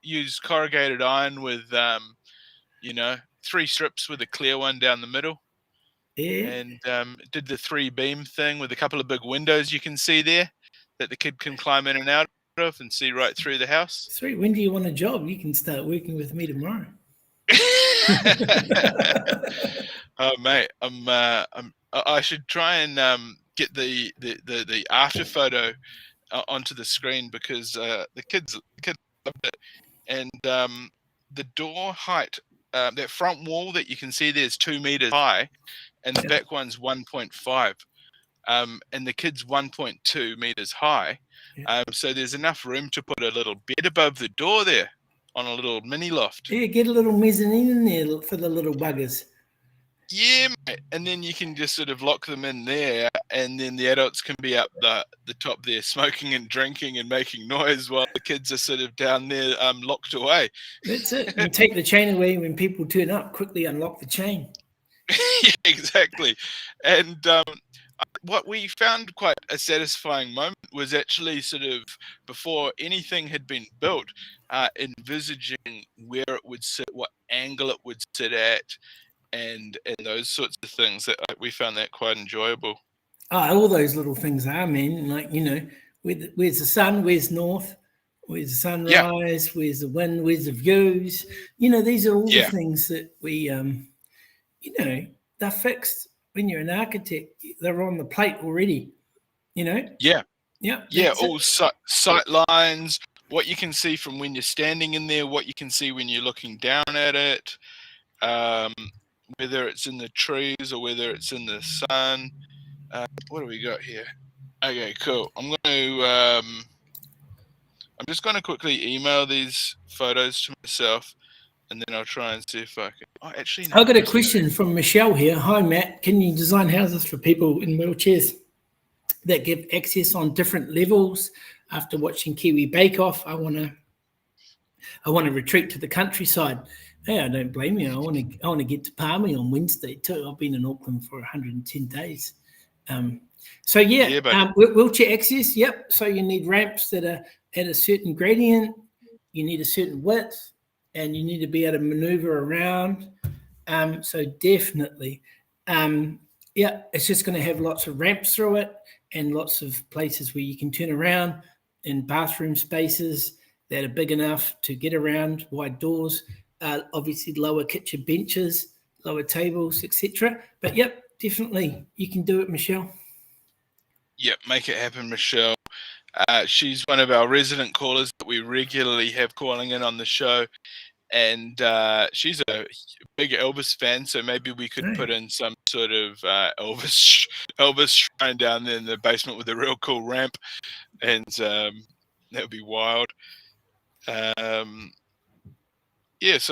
use corrugated iron with 3 strips with a clear one down the middle. And did the 3 beam thing with a couple of big windows you can see there that the kid can climb in and out of and see right through the house. Sweet. When do you want a job? You can start working with me tomorrow. Oh mate, I should try and get the after photo onto the screen, because the kids loved it. And the door height, that front wall that you can see there is 2 meters high, and the back one's 1.5. And the kid's 1.2 meters high. So there's enough room to put a little bed above the door there on a little mini loft. Yeah, get a little mezzanine in there for the little buggers. Yeah, mate. And then you can just sort of lock them in there, and then the adults can be up the top there smoking and drinking and making noise while the kids are sort of down there locked away. That's it. And take the chain away when people turn up. Quickly unlock the chain. Yeah, exactly. And what we found quite a satisfying moment was actually sort of, before anything had been built, envisaging where it would sit, what angle it would sit at, and those sorts of things. That we found that quite enjoyable. All those little things are, man. Like, where's the sun? Where's north? Where's the sunrise? Where's the wind? Where's the views? These are all the things that we, they're fixed. When you're an architect, they're on the plate already, Yeah. All sight lines, what you can see from when you're standing in there, what you can see when you're looking down at it, whether it's in the trees or whether it's in the sun. What do we got here? Okay, cool. I'm just going to quickly email these photos to myself, and then I'll try and see if I can. Oh, actually, no. I've got a question from Michelle here. Hi, Matt. Can you design houses for people in wheelchairs that give access on different levels? After watching Kiwi Bake Off, I want to retreat to the countryside. Hey, I don't blame you. I want to get to Palmy on Wednesday too. I've been in Auckland for 110 days. Wheelchair access. Yep. So you need ramps that are at a certain gradient. You need a certain width. And you need to be able to maneuver around. So definitely, it's just going to have lots of ramps through it and lots of places where you can turn around, and bathroom spaces that are big enough to get around, wide doors, obviously lower kitchen benches, lower tables, etc. But definitely you can do it, Michelle. Yep, make it happen, Michelle. She's one of our resident callers that we regularly have calling in on the show, and she's a big Elvis fan, so maybe we could put in some sort of Elvis shrine down there in the basement with a real cool ramp, and that would be wild. So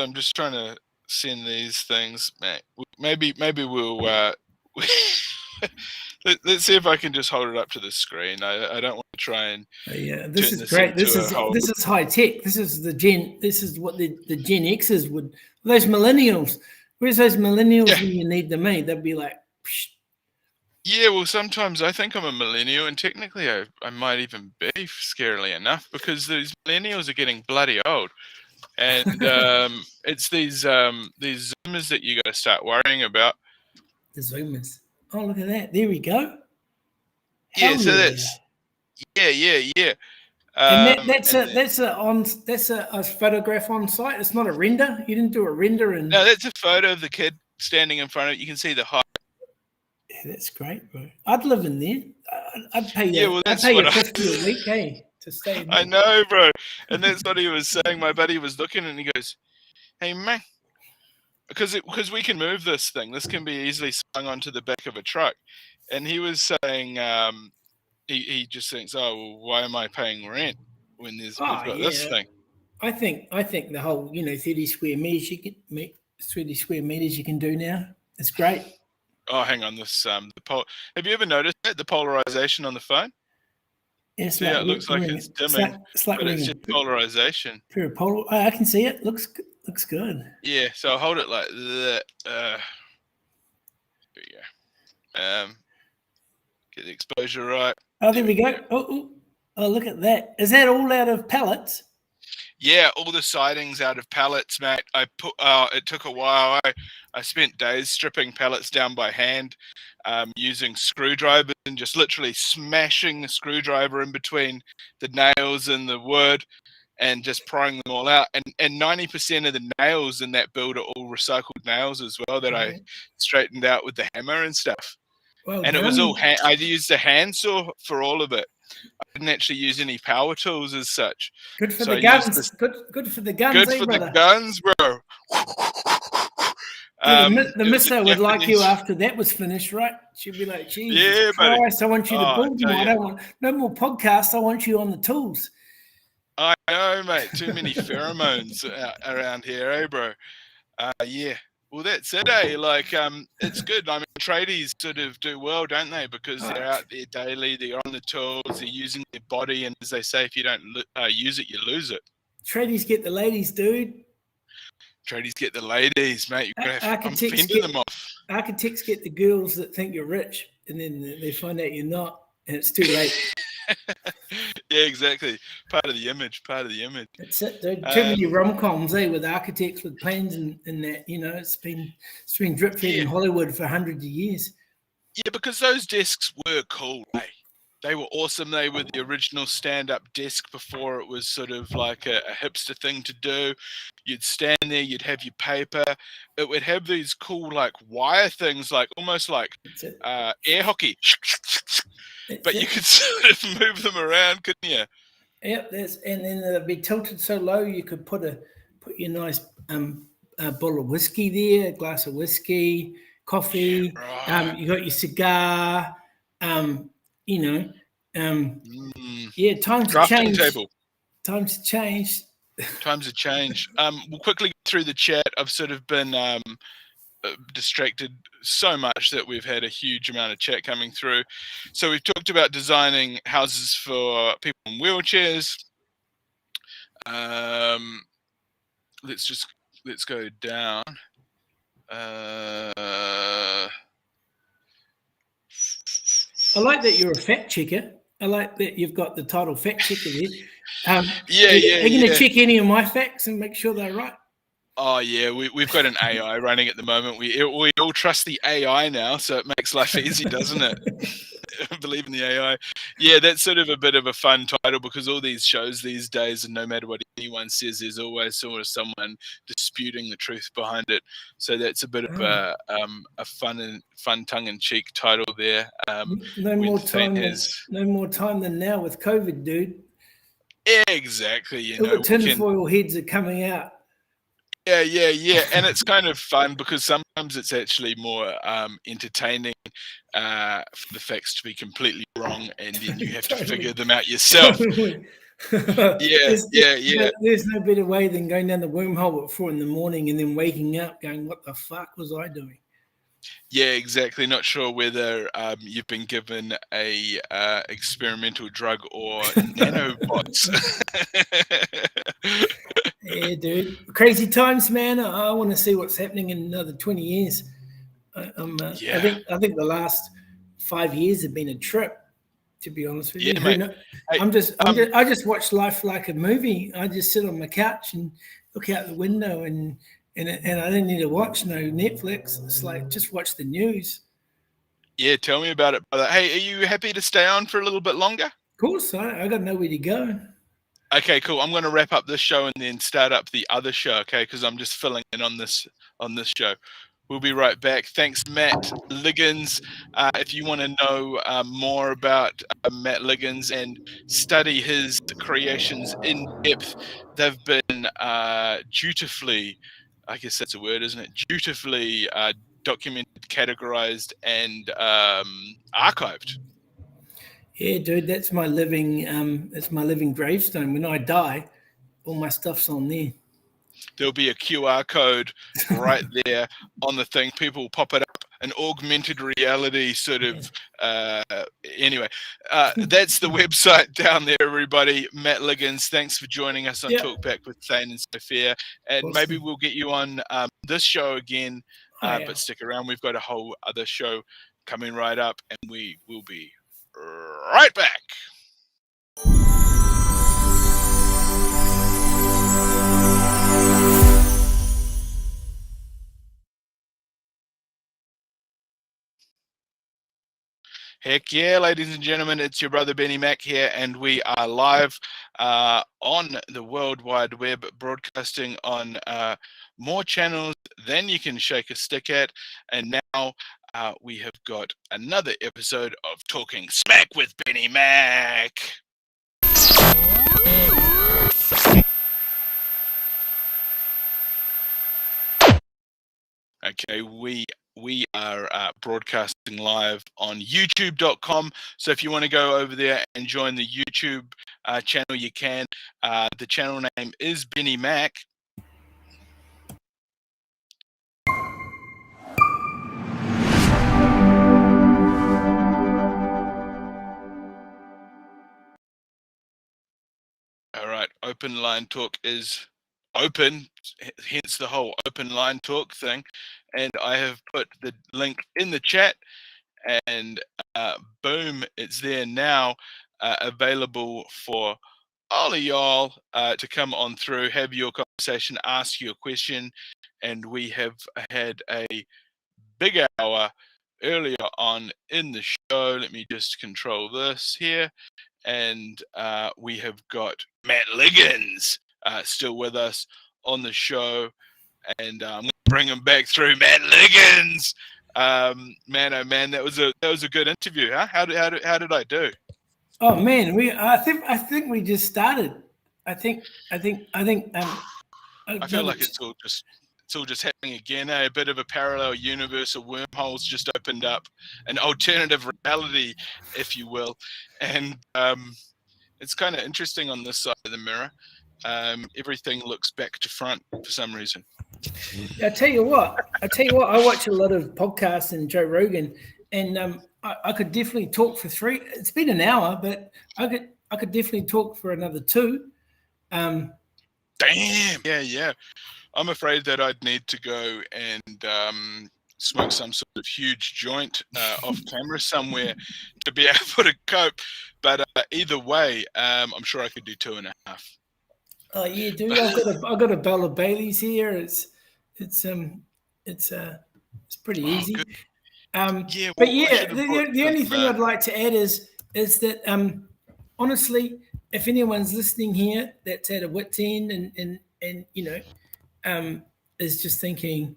I'm just trying to send these things. Maybe we'll let's see if I can just hold it up to the screen. I don't want to try and this is great. This is high tech. This is what the Gen Xers would. Those millennials. Where's those millennials when you need them? They'd be like. Psh. Yeah, well, sometimes I think I'm a millennial, and technically I might even be, scarily enough, because these millennials are getting bloody old, and it's these Zoomers that you got to start worrying about. The Zoomers. Oh, look at that! There we go. That's and that's a photograph on site. It's not a render. You didn't do a render. No, that's a photo of the kid standing in front of it. You can see the height. Yeah, that's great, bro. I'd live in there. I'd pay you. I'd pay you $50 a week, to stay in there. I know, bro. And that's what he was saying. My buddy was looking, and he goes, "Hey, man." Because we can move this thing. This can be easily slung onto the back of a truck. And he was saying he just thinks, oh, well, why am I paying rent when we've got this thing? I think the whole 30 square meters you can do now. It's great. Oh, hang on, this have you ever noticed that, the polarization on the phone? It's See how it looks like it's dimming, it's like but it's ringing. just polarization. Oh, I can see it. Looks good. Yeah, so I'll hold it like that. There we go. Get the exposure right. Oh, there we go. Oh, look at that. Is that all out of pallets? Yeah, all the sidings out of pallets, mate. It took a while. I spent days stripping pallets down by hand, using screwdrivers and just literally smashing the screwdriver in between the nails and the wood and just prying them all out. And 90% of the nails in that build are all recycled nails as well that I straightened out with the hammer and stuff. Well and done. it was all I used a handsaw for all of it. I didn't actually use any power tools as such. Good for the guns. Good for the guns. Good for the guns, bro. Yeah, the mister would like you after that was finished, right? She'd be like, Jesus Christ, I want you to build more. I don't want no more podcasts. I want you on the tools. I know, mate. Too many pheromones around here, eh, bro? Yeah. Well, that's it, eh? Like, it's good. I mean, tradies sort of do well, don't they? Because they're out there daily, they're on the tools, they're using their body, and as they say, if you don't use it, you lose it. Tradies get the ladies, dude. Tradies get the ladies, mate. You're I'm fending them off. Architects get the girls that think you're rich, and then they find out you're not, and it's too late. Yeah, exactly. Part of the image. That's it, dude. Too many rom-coms, with architects with plans and that. You know, it's been drip-fed in Hollywood for hundreds of years. Yeah, because those desks were cool, eh? They were awesome. They were the original stand-up desk before it was sort of like a hipster thing to do. You'd stand there, you'd have your paper. It would have these cool like wire things, like almost like air hockey. But you could sort of move them around, couldn't you? Yep, and then they'd be tilted so low you could put your nice bottle of whiskey there, a glass of whiskey, coffee. Yeah, right. You got your cigar. Yeah, times have changed. Table. Times have changed. We'll quickly go through the chat. I've sort of been distracted so much that we've had a huge amount of chat coming through. So we've talked about designing houses for people in wheelchairs. Let's go down. I like that you're a fact checker. I like that you've got the title fact checker there. Are you going to check any of my facts and make sure they're right? Oh yeah, we've got an AI running at the moment. We all trust the AI now, so it makes life easy, doesn't it? Believe in the AI. Yeah, that's sort of a bit of a fun title because all these shows these days, and no matter what anyone says, there's always sort of someone disputing the truth behind it. So that's a bit of a fun tongue-in-cheek title there. No more time than now with COVID, dude. Yeah, exactly. All the tinfoil heads are coming out. Yeah. And it's kind of fun because sometimes it's actually more entertaining for the facts to be completely wrong, and then you have to figure them out yourself. Yeah. There's no better way than going down the wormhole at 4 a.m. and then waking up going, what the fuck was I doing? Yeah, exactly. Not sure whether you've been given a experimental drug or nanobots. Yeah, dude. Crazy times, man. I want to see what's happening in another 20 years. I think the last 5 years have been a trip, to be honest with you. Mate. I just watch life like a movie. I just sit on my couch and look out the window and I don't need to watch no Netflix. It's like just watch the news. Yeah, tell me about it, brother. Hey, are you happy to stay on for a little bit longer? Of course, I got nowhere to go. Okay, cool. I'm going to wrap up this show and then start up the other show, okay? Because I'm just filling in on this show. We'll be right back. Thanks, Matt Liggins. If you want to know more about Matt Liggins and study his creations in depth, they've been dutifully, I guess that's a word, isn't it? Dutifully documented, categorized, and archived. Yeah, dude, that's my living gravestone. When I die, all my stuff's on there. There'll be a QR code right there on the thing. People will pop it up an augmented reality sort of. Anyway, that's the website down there, everybody. Matt Liggins, thanks for joining us on Talkback with Thane and Sophia, and Awesome. maybe we'll get you on this show again. Yeah. But stick around, we've got a whole other show coming right up, and we will be right back. Heck yeah, ladies and gentlemen, it's your brother Benny Mack here, and we are live on the World Wide Web, broadcasting on more channels than you can shake a stick at. And now we have got another episode of Talking Smack with Benny Mack. Okay, we are broadcasting live on youtube.com. So if you want to go over there and join the YouTube channel, you can. The channel name is Benny Mack. All right, open line talk is open, hence the whole open line talk thing. And I have put the link in the chat, and boom, it's there now, available for all of y'all to come on through, have your conversation, ask your question. And we have had a big hour earlier on in the show. Let me just control this here. And we have got Matt Liggins still with us on the show, and I'm going to bring him back through. Matt Liggins, man, oh man, that was a good interview, huh? How did I do? Oh man, I think we just started. I think. I feel like it's all just happening again. A bit of a parallel universe, of wormholes just opened up, an alternative reality, if you will. And it's kind of interesting on this side of the mirror. Everything looks back to front for some reason. I tell you what, I watch a lot of podcasts and Joe Rogan, and I could definitely talk for 3. It's been an hour, but I could definitely talk for another 2. Damn. Yeah. I'm afraid that I'd need to go and smoke some sort of huge joint off camera somewhere to be able to cope. But either way, I'm sure I could do 2.5. Oh yeah, dude! I've got a barrel of Bailey's here. It's pretty easy. Good. But yeah, the only thing I'd like to add is that honestly, if anyone's listening here that's at a wit's end and you know is just thinking,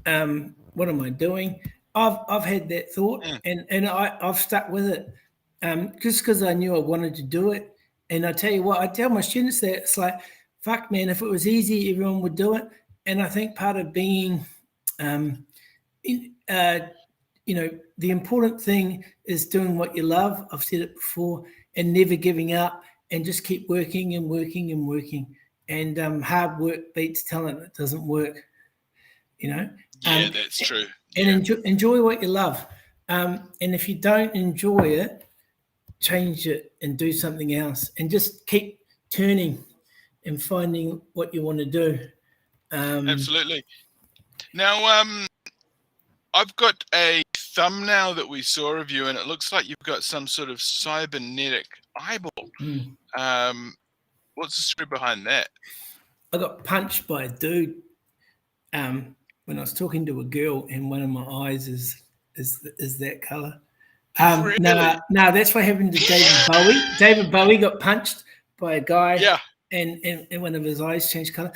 what am I doing? I've had that thought, and I've stuck with it just because I knew I wanted to do it. And I tell you what, I tell my students that it's like, fuck, man, if it was easy, everyone would do it. And I think part of being, you know, the important thing is doing what you love. I've said it before, and never giving up, and just keep working and working and working. And hard work beats talent. It doesn't work, you know. Yeah, that's true. And enjoy what you love. And if you don't enjoy it, change it and do something else, and just keep turning and finding what you want to do. Absolutely. Now, I've got a thumbnail that we saw of you, and it looks like you've got some sort of cybernetic eyeball. What's the story behind that? I got punched by a dude when I was talking to a girl, and one of my eyes is that color. Really? No, that's what happened to David Bowie. David Bowie got punched by a guy, and one of his eyes changed color.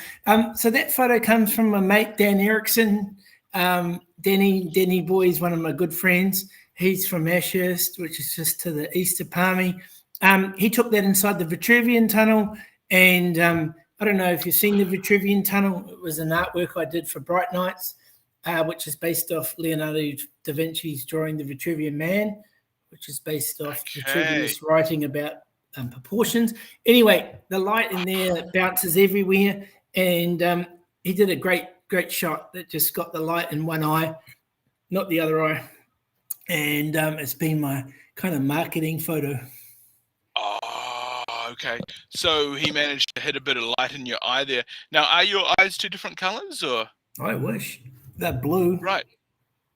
So that photo comes from my mate Dan Erickson. Denny boy is one of my good friends. He's from Ashurst, which is just to the east of Palmy. He took that inside the Vitruvian Tunnel, and I don't know if you've seen the Vitruvian Tunnel. It was an artwork I did for Bright Nights, which is based off Leonardo da Vinci's drawing The Vitruvian Man, which is based off Vitruvius writing about proportions. Anyway, the light in there bounces everywhere, and he did a great shot that just got the light in one eye, not the other eye. And it's been my kind of marketing photo. Oh, okay. So he managed to hit a bit of light in your eye there. Now, are your eyes two different colors, or? I wish. They're blue. Right.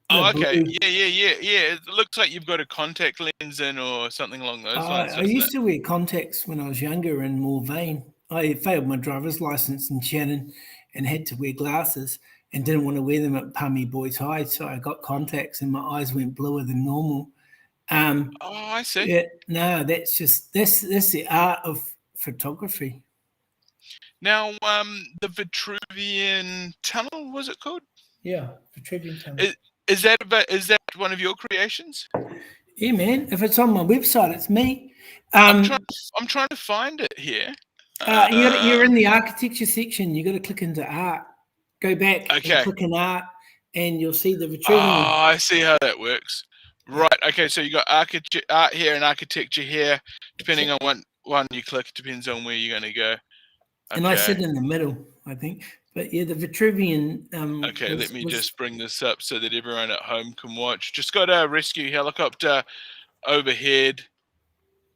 They're Oh, okay. blue. Yeah. It looks like you've got a contact lens in, or something along those lines. I used to wear contacts when I was younger and more vain. I failed my driver's license in Shannon and had to wear glasses and didn't want to wear them at Palmy Boys High, so I got contacts and my eyes went bluer than normal. Oh, I see. Yeah, no, that's the art of photography. Now, the Vitruvian Tunnel, was it called? Yeah, Vitruvian Tunnel. Is that one of your creations? Yeah, man. If it's on my website, it's me. I'm trying to find it here. You're in the architecture section. You got to click into art. Go back and click in art, and you'll see the Vitruvian. Oh, I see how that works. Right. Okay. So you got art here and architecture here. Depending on what one you click, it depends on where you're going to go. Okay. And I sit in the middle, I think. But yeah, the Vitruvian. Okay, let me just bring this up so that everyone at home can watch. Just got a rescue helicopter overhead.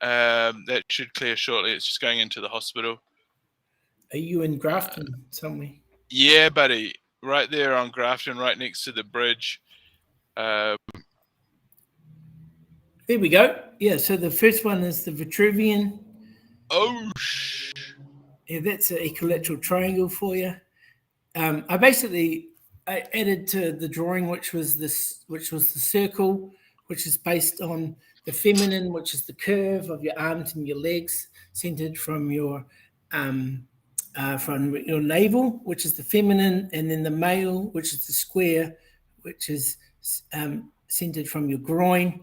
That should clear shortly. It's just going into the hospital. Are you in Grafton somewhere? Yeah, buddy. Right there on Grafton, right next to the bridge. There we go. Yeah, so the first one is the Vitruvian. Oh, yeah, that's an equilateral triangle for you. I added to the drawing, which was the circle, which is based on the feminine, which is the curve of your arms and your legs, centered from your navel, which is the feminine, and then the male, which is the square, which is centered from your groin,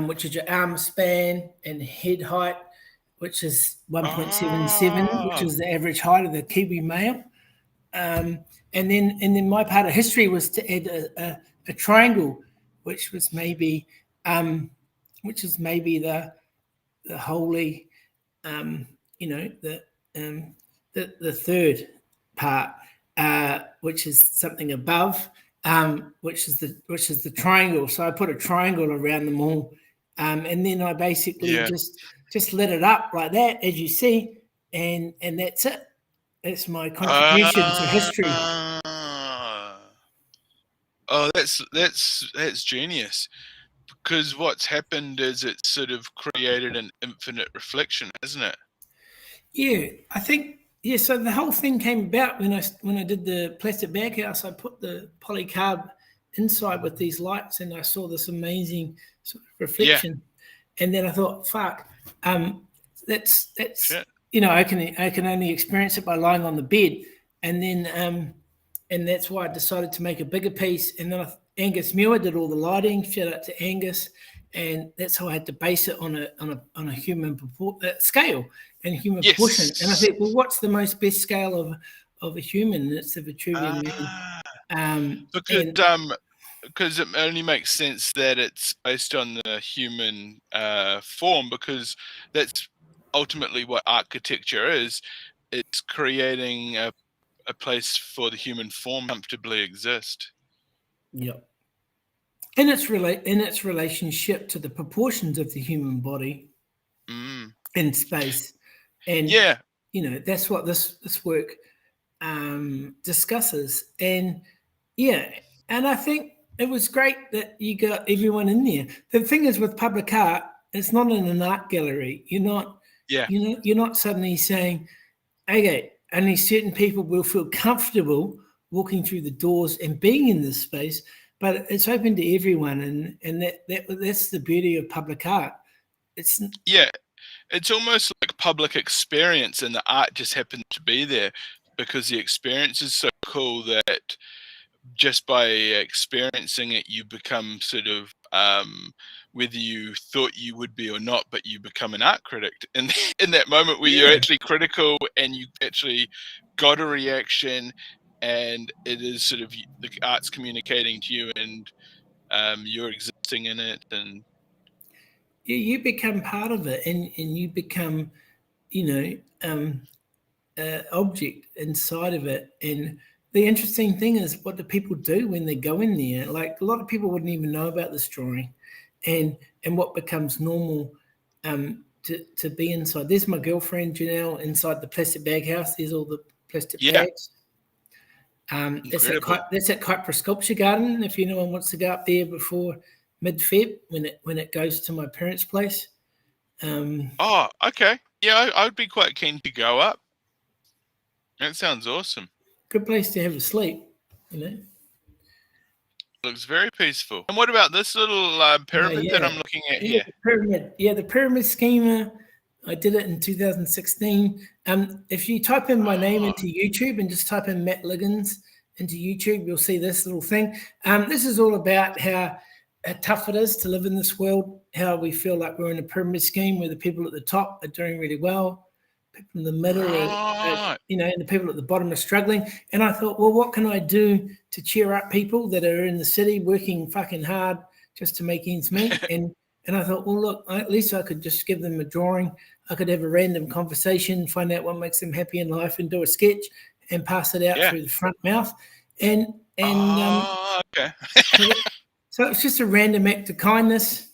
which is your arm span, and head height, which is 1.77, which is the average height of the Kiwi male. And then my part of history was to add a triangle, which is maybe the holy, the third part, which is something above, which is the triangle. So I put a triangle around them all, and then I basically just lit it up like that, as you see, and that's it. That's my contribution to history. Oh, that's genius. Because what's happened is it's sort of created an infinite reflection, hasn't it? Yeah, I think. Yeah, so the whole thing came about when I did the plastic baghouse. I put the polycarb inside with these lights, and I saw this amazing sort of reflection. Yeah. And then I thought, fuck, that's shit. I can only experience it by lying on the bed, and then and that's why I decided to make a bigger piece. And then Angus Muir did all the lighting. Shout out to Angus, and that's how I had to base it on a human scale and human proportion. And I thought, well, what's the best scale of a human? And it's the Vitruvian man. Because it only makes sense that it's based on the human form, because that's ultimately what architecture is. It's creating a place for the human form to comfortably exist. Yep. In its relationship to the proportions of the human body in space. And that's what this work discusses. And and I think it was great that you got everyone in there. The thing is, with public art, it's not in an art gallery. You're not suddenly saying, okay, only certain people will feel comfortable walking through the doors and being in this space, but it's open to everyone, and that's the beauty of public art. It's almost like public experience, and the art just happened to be there because the experience is so cool that just by experiencing it, you become sort of whether you thought you would be or not, but you become an art critic in that moment where you're actually critical and you actually got a reaction, and it is sort of the art's communicating to you, and you're existing in it, and you become part of it, and you become object inside of it, and the interesting thing is, what do people do when they go in there? Like, a lot of people wouldn't even know about this drawing, and what becomes normal to be inside. There's my girlfriend Janelle inside the plastic bag house. There's all the plastic bags. That's at Kuiper Sculpture Garden. If anyone wants to go up there before mid-Feb, when it goes to my parents' place. Oh, okay. Yeah, I'd be quite keen to go up. That sounds awesome. Good place to have a sleep, you know. Looks very peaceful. And what about this little pyramid that I'm looking at here? The pyramid. Yeah, the pyramid schema. I did it in 2016. If you type in my name into YouTube and just type in Matt Liggins into YouTube, you'll see this little thing. This is all about how tough it is to live in this world, how we feel like we're in a pyramid scheme where the people at the top are doing really well, people in the middle are, and the people at the bottom are struggling. And I thought, well, what can I do to cheer up people that are in the city working fucking hard just to make ends meet? And I thought, well, look, at least I could just give them a drawing. I could have a random conversation, find out what makes them happy in life, and do a sketch and pass it out through the front mouth. Okay. So it's just a random act of kindness.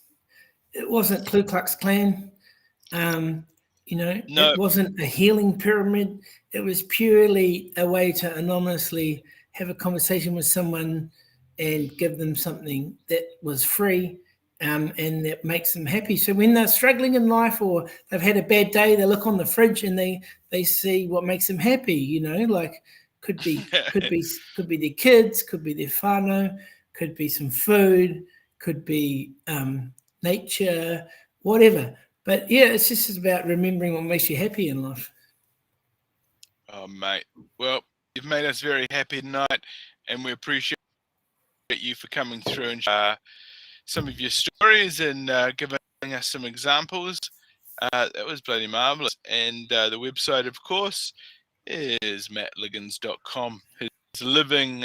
It wasn't Ku Klux Klan. It wasn't a healing pyramid. It was purely a way to anonymously have a conversation with someone and give them something that was free. And that makes them happy. So when they're struggling in life or they've had a bad day, they look on the fridge and they see what makes them happy. Like could be their kids, could be their whānau, could be some food, could be nature, whatever. But yeah, it's just about remembering what makes you happy in life. Oh, mate. Well, you've made us very happy tonight, and we appreciate you for coming through and some of your stories and giving us some examples. That was bloody marvelous. And the website, of course, is mattliggins.com. His living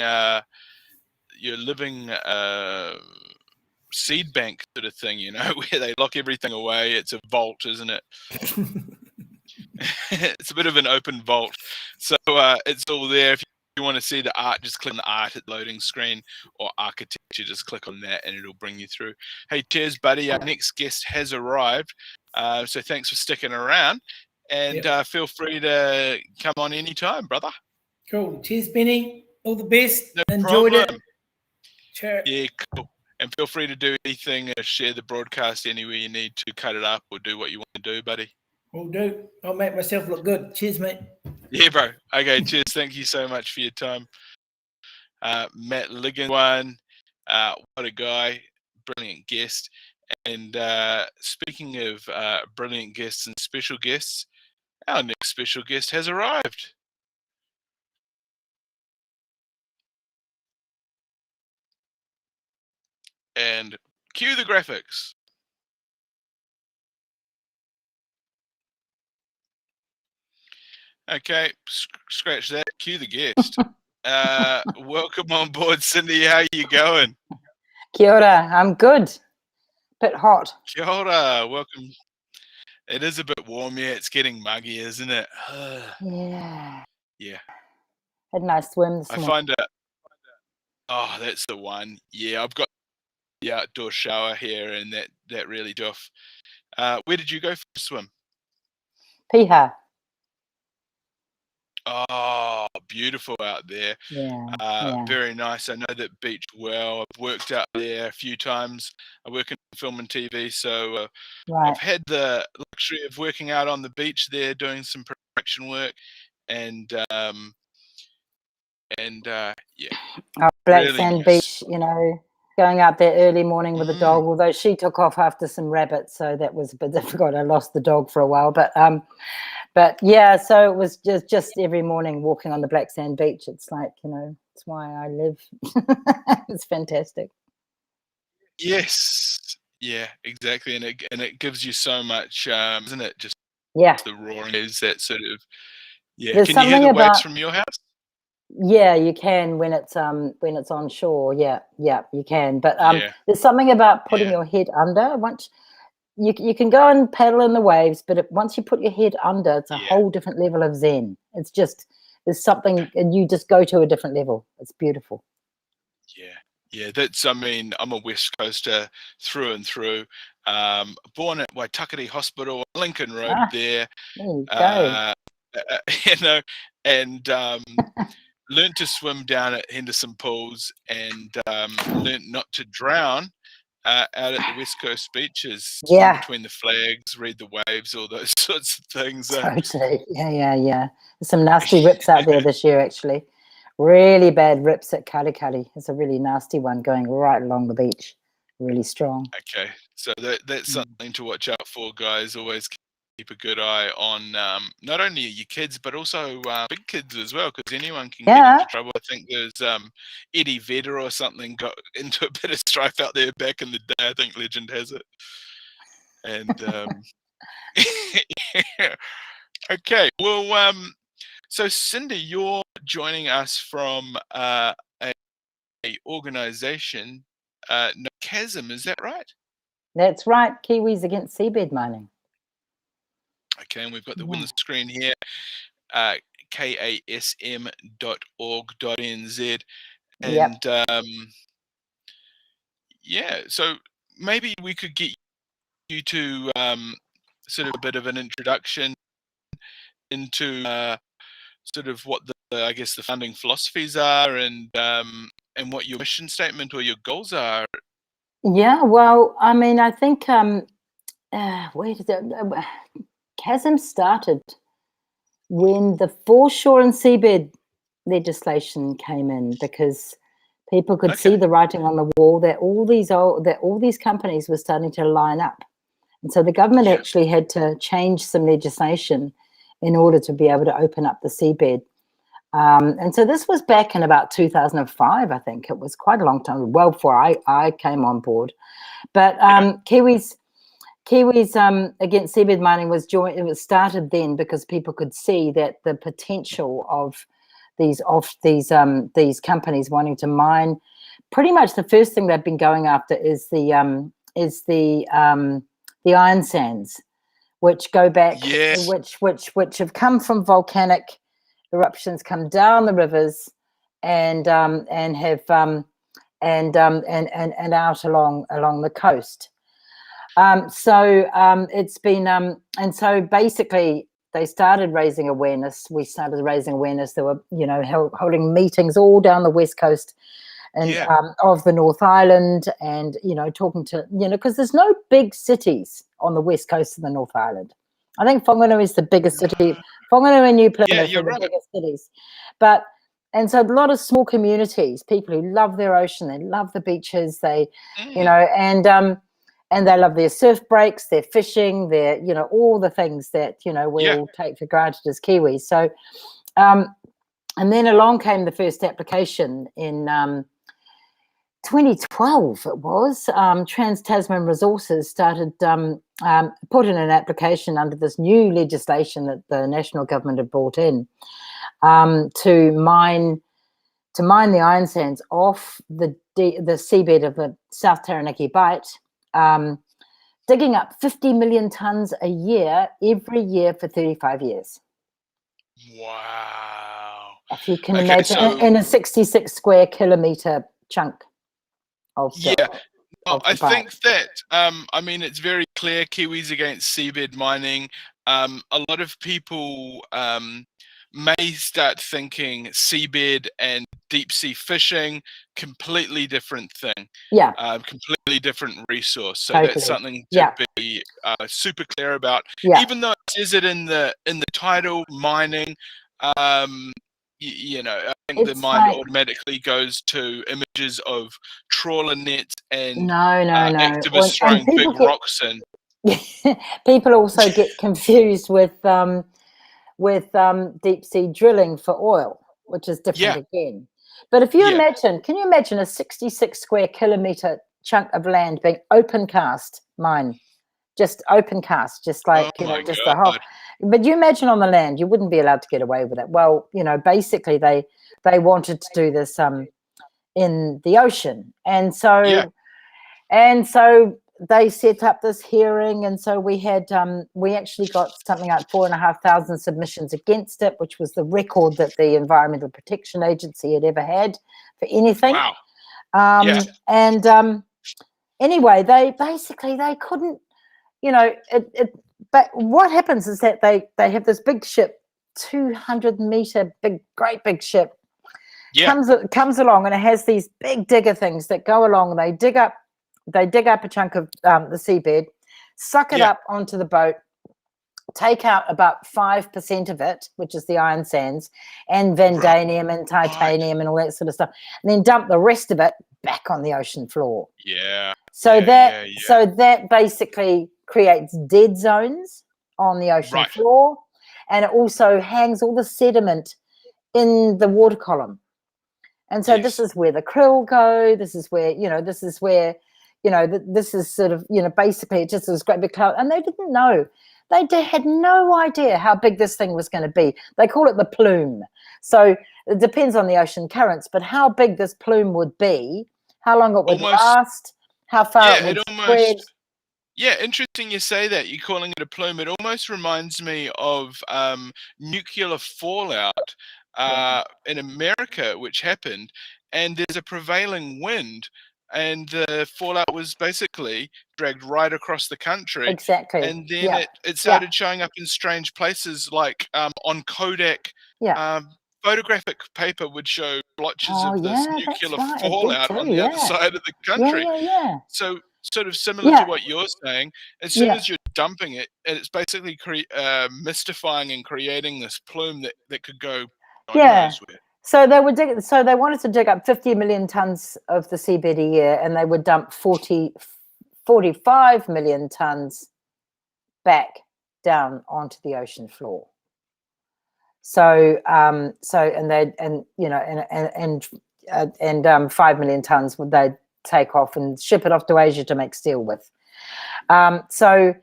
seed bank sort of thing, where they lock everything away. It's a vault, isn't it? It's a bit of an open vault. So it's all there. If you want to see the art, just click on the art at the loading screen, or architecture, just click on that and it'll bring you through. Hey, cheers, buddy. Our next guest has arrived. So thanks for sticking around, and feel free to come on anytime, brother. Cool. Cheers, Benny. All the best. No Enjoyed problem. It. Sure. Yeah, cool. And feel free to do anything, share the broadcast anywhere you need to, cut it up, or do what you want to do, buddy. Will do. I'll make myself look good. Cheers, mate. Yeah, bro. Okay, cheers. Thank you so much for your time. Matt Liggins, what a guy. Brilliant guest. And speaking of brilliant guests and special guests, our next special guest has arrived. And cue the graphics. Okay, scratch that. Cue the guest. Welcome on board, Cindy. How you going? Kia ora. I'm good. Bit hot. Kia ora. Welcome. It is a bit warm, yeah. It's getting muggy, isn't it? Yeah. Yeah. Had a nice swim this morning. I find it. Oh, that's the one. Yeah, I've got the outdoor shower here, and that really does. Where did you go for a swim? Piha. Oh, beautiful out there. Yeah, very nice. I know that beach well. I've worked out there a few times. I work in film and TV, so I've had the luxury of working out on the beach there, doing some production work, and Black Sand Beach, going out there early morning with the dog, although she took off after some rabbits, so that was a bit difficult. I lost the dog for a while, but yeah, so it was just every morning walking on the Black Sand Beach. It's like, it's why I live. It's fantastic. Yes. Yeah, exactly. And it gives you so much, isn't it? Just the roaring is that sort of, There's Can you hear the waves from your house? Yeah, you can when it's on shore. Yeah, you can. But there's something about putting your head under. Once you can go and paddle in the waves, but once you put your head under, it's a whole different level of zen. It's just there's something, and you just go to a different level. It's beautiful. Yeah, that's, I mean, I'm a West Coaster through and through. Born at Waitakere Hospital, Lincoln Road there. There you go. You know, and learned to swim down at Henderson Pools, and learned not to drown out at the West Coast beaches. Yeah. Between the flags, read the waves, all those sorts of things. Totally. Yeah. There's some nasty rips out there this year, actually. Really bad rips at Karikari. It's a really nasty one going right along the beach. Really strong. Okay, so that's something to watch out for, guys. Always keep a good eye on not only your kids, but also big kids as well, because anyone can get into trouble. I think there's Eddie Vedder or something got into a bit of strife out there back in the day. I think legend has it. And yeah. Okay, well, so Cindy, you're joining us from a organization, KASM, is that right? That's right. Kiwis against seabed mining. Okay, and we've got the win the screen here, kasm.org.nz. And yeah, so maybe we could get you to sort of a bit of an introduction into sort of what the I guess the founding philosophies are, and what your mission statement or your goals are. Yeah, well, I mean, I think where did it? KASM started when the foreshore and seabed legislation came in, because people could see the writing on the wall that all these companies were starting to line up, and so the government actually had to change some legislation in order to be able to open up the seabed. And so this was back in about 2005, I think. It was quite a long time, well before I came on board. But Kiwis against seabed mining was started then because people could see that the potential of these companies wanting to mine. Pretty much the first thing they've been going after is the iron sands, which go back, which have come from volcanic eruptions, come down the rivers and out along the coast. It's been and so basically they started raising awareness. We started raising awareness. There were holding meetings all down the west coast and of the North Island, and talking to because there's no big cities on the west coast of the North Island. I think Whanganui is the biggest city. Whanganui and New Plymouth are the biggest cities. And so a lot of small communities, people who love their ocean, they love the beaches, they, and they love their surf breaks, their fishing, their, all the things that, we all take for granted as Kiwis. So, and then along came the first application in 2012, it was. Trans-Tasman Resources started, put in an application under this new legislation that the national government had brought in to mine the iron sands off the seabed of the South Taranaki Bight, digging up 50 million tonnes a year, every year for 35 years. Wow. If you can imagine, in a 66 square kilometre chunk. I think that I mean, it's very clear, Kiwis against seabed mining. A lot of people may start thinking seabed and deep sea fishing, completely different thing. Completely different resource. So that's something to be super clear about. Even though it says it in the title, mining, I think the mind automatically goes to images of trawler nets and activists throwing big rocks in. People also get confused with deep sea drilling for oil, which is different again. But if you imagine, can you imagine a 66 square kilometre chunk of land being open cast mine? Just open cast, just like, just the whole. But you imagine on the land, you wouldn't be allowed to get away with it. Well, basically they wanted to do this in the ocean. And so they set up this hearing, and so we had we actually got something like 4,500 submissions against it, which was the record that the Environmental Protection Agency had ever had for anything. Wow. And anyway, they couldn't, but what happens is that they have this big ship, 200-meter great big ship, comes along, and it has these big digger things that go along. They dig up a chunk of the seabed, suck it up onto the boat, take out about 5% of it, which is the iron sands, and vanadium and titanium and all that sort of stuff, and then dump the rest of it back on the ocean floor. So that basically creates dead zones on the ocean floor, and it also hangs all the sediment in the water column. And so this is where the krill go. This is where, this is sort of, basically it just was great big cloud. And they didn't know. They had no idea how big this thing was going to be. They call it the plume. So it depends on the ocean currents, but how big this plume would be, how long it would last, how far it would spread. Yeah, interesting you say that. You're calling it a plume. It almost reminds me of nuclear fallout in America, which happened, and there's a prevailing wind, and the fallout was basically dragged right across the country. Exactly. And then it started showing up in strange places, like on Kodak. Photographic paper would show blotches of this nuclear fallout on the other side of the country. So sort of similar to what you're saying, as soon as you're dumping it, it's basically mystifying and creating this plume that could go God knows where. So they would so they wanted to dig up 50 million tons of the seabed a year, and they would dump 45 million tons back down onto the ocean floor. So and 5 million tons would they take off and ship it off to Asia to make steel with. So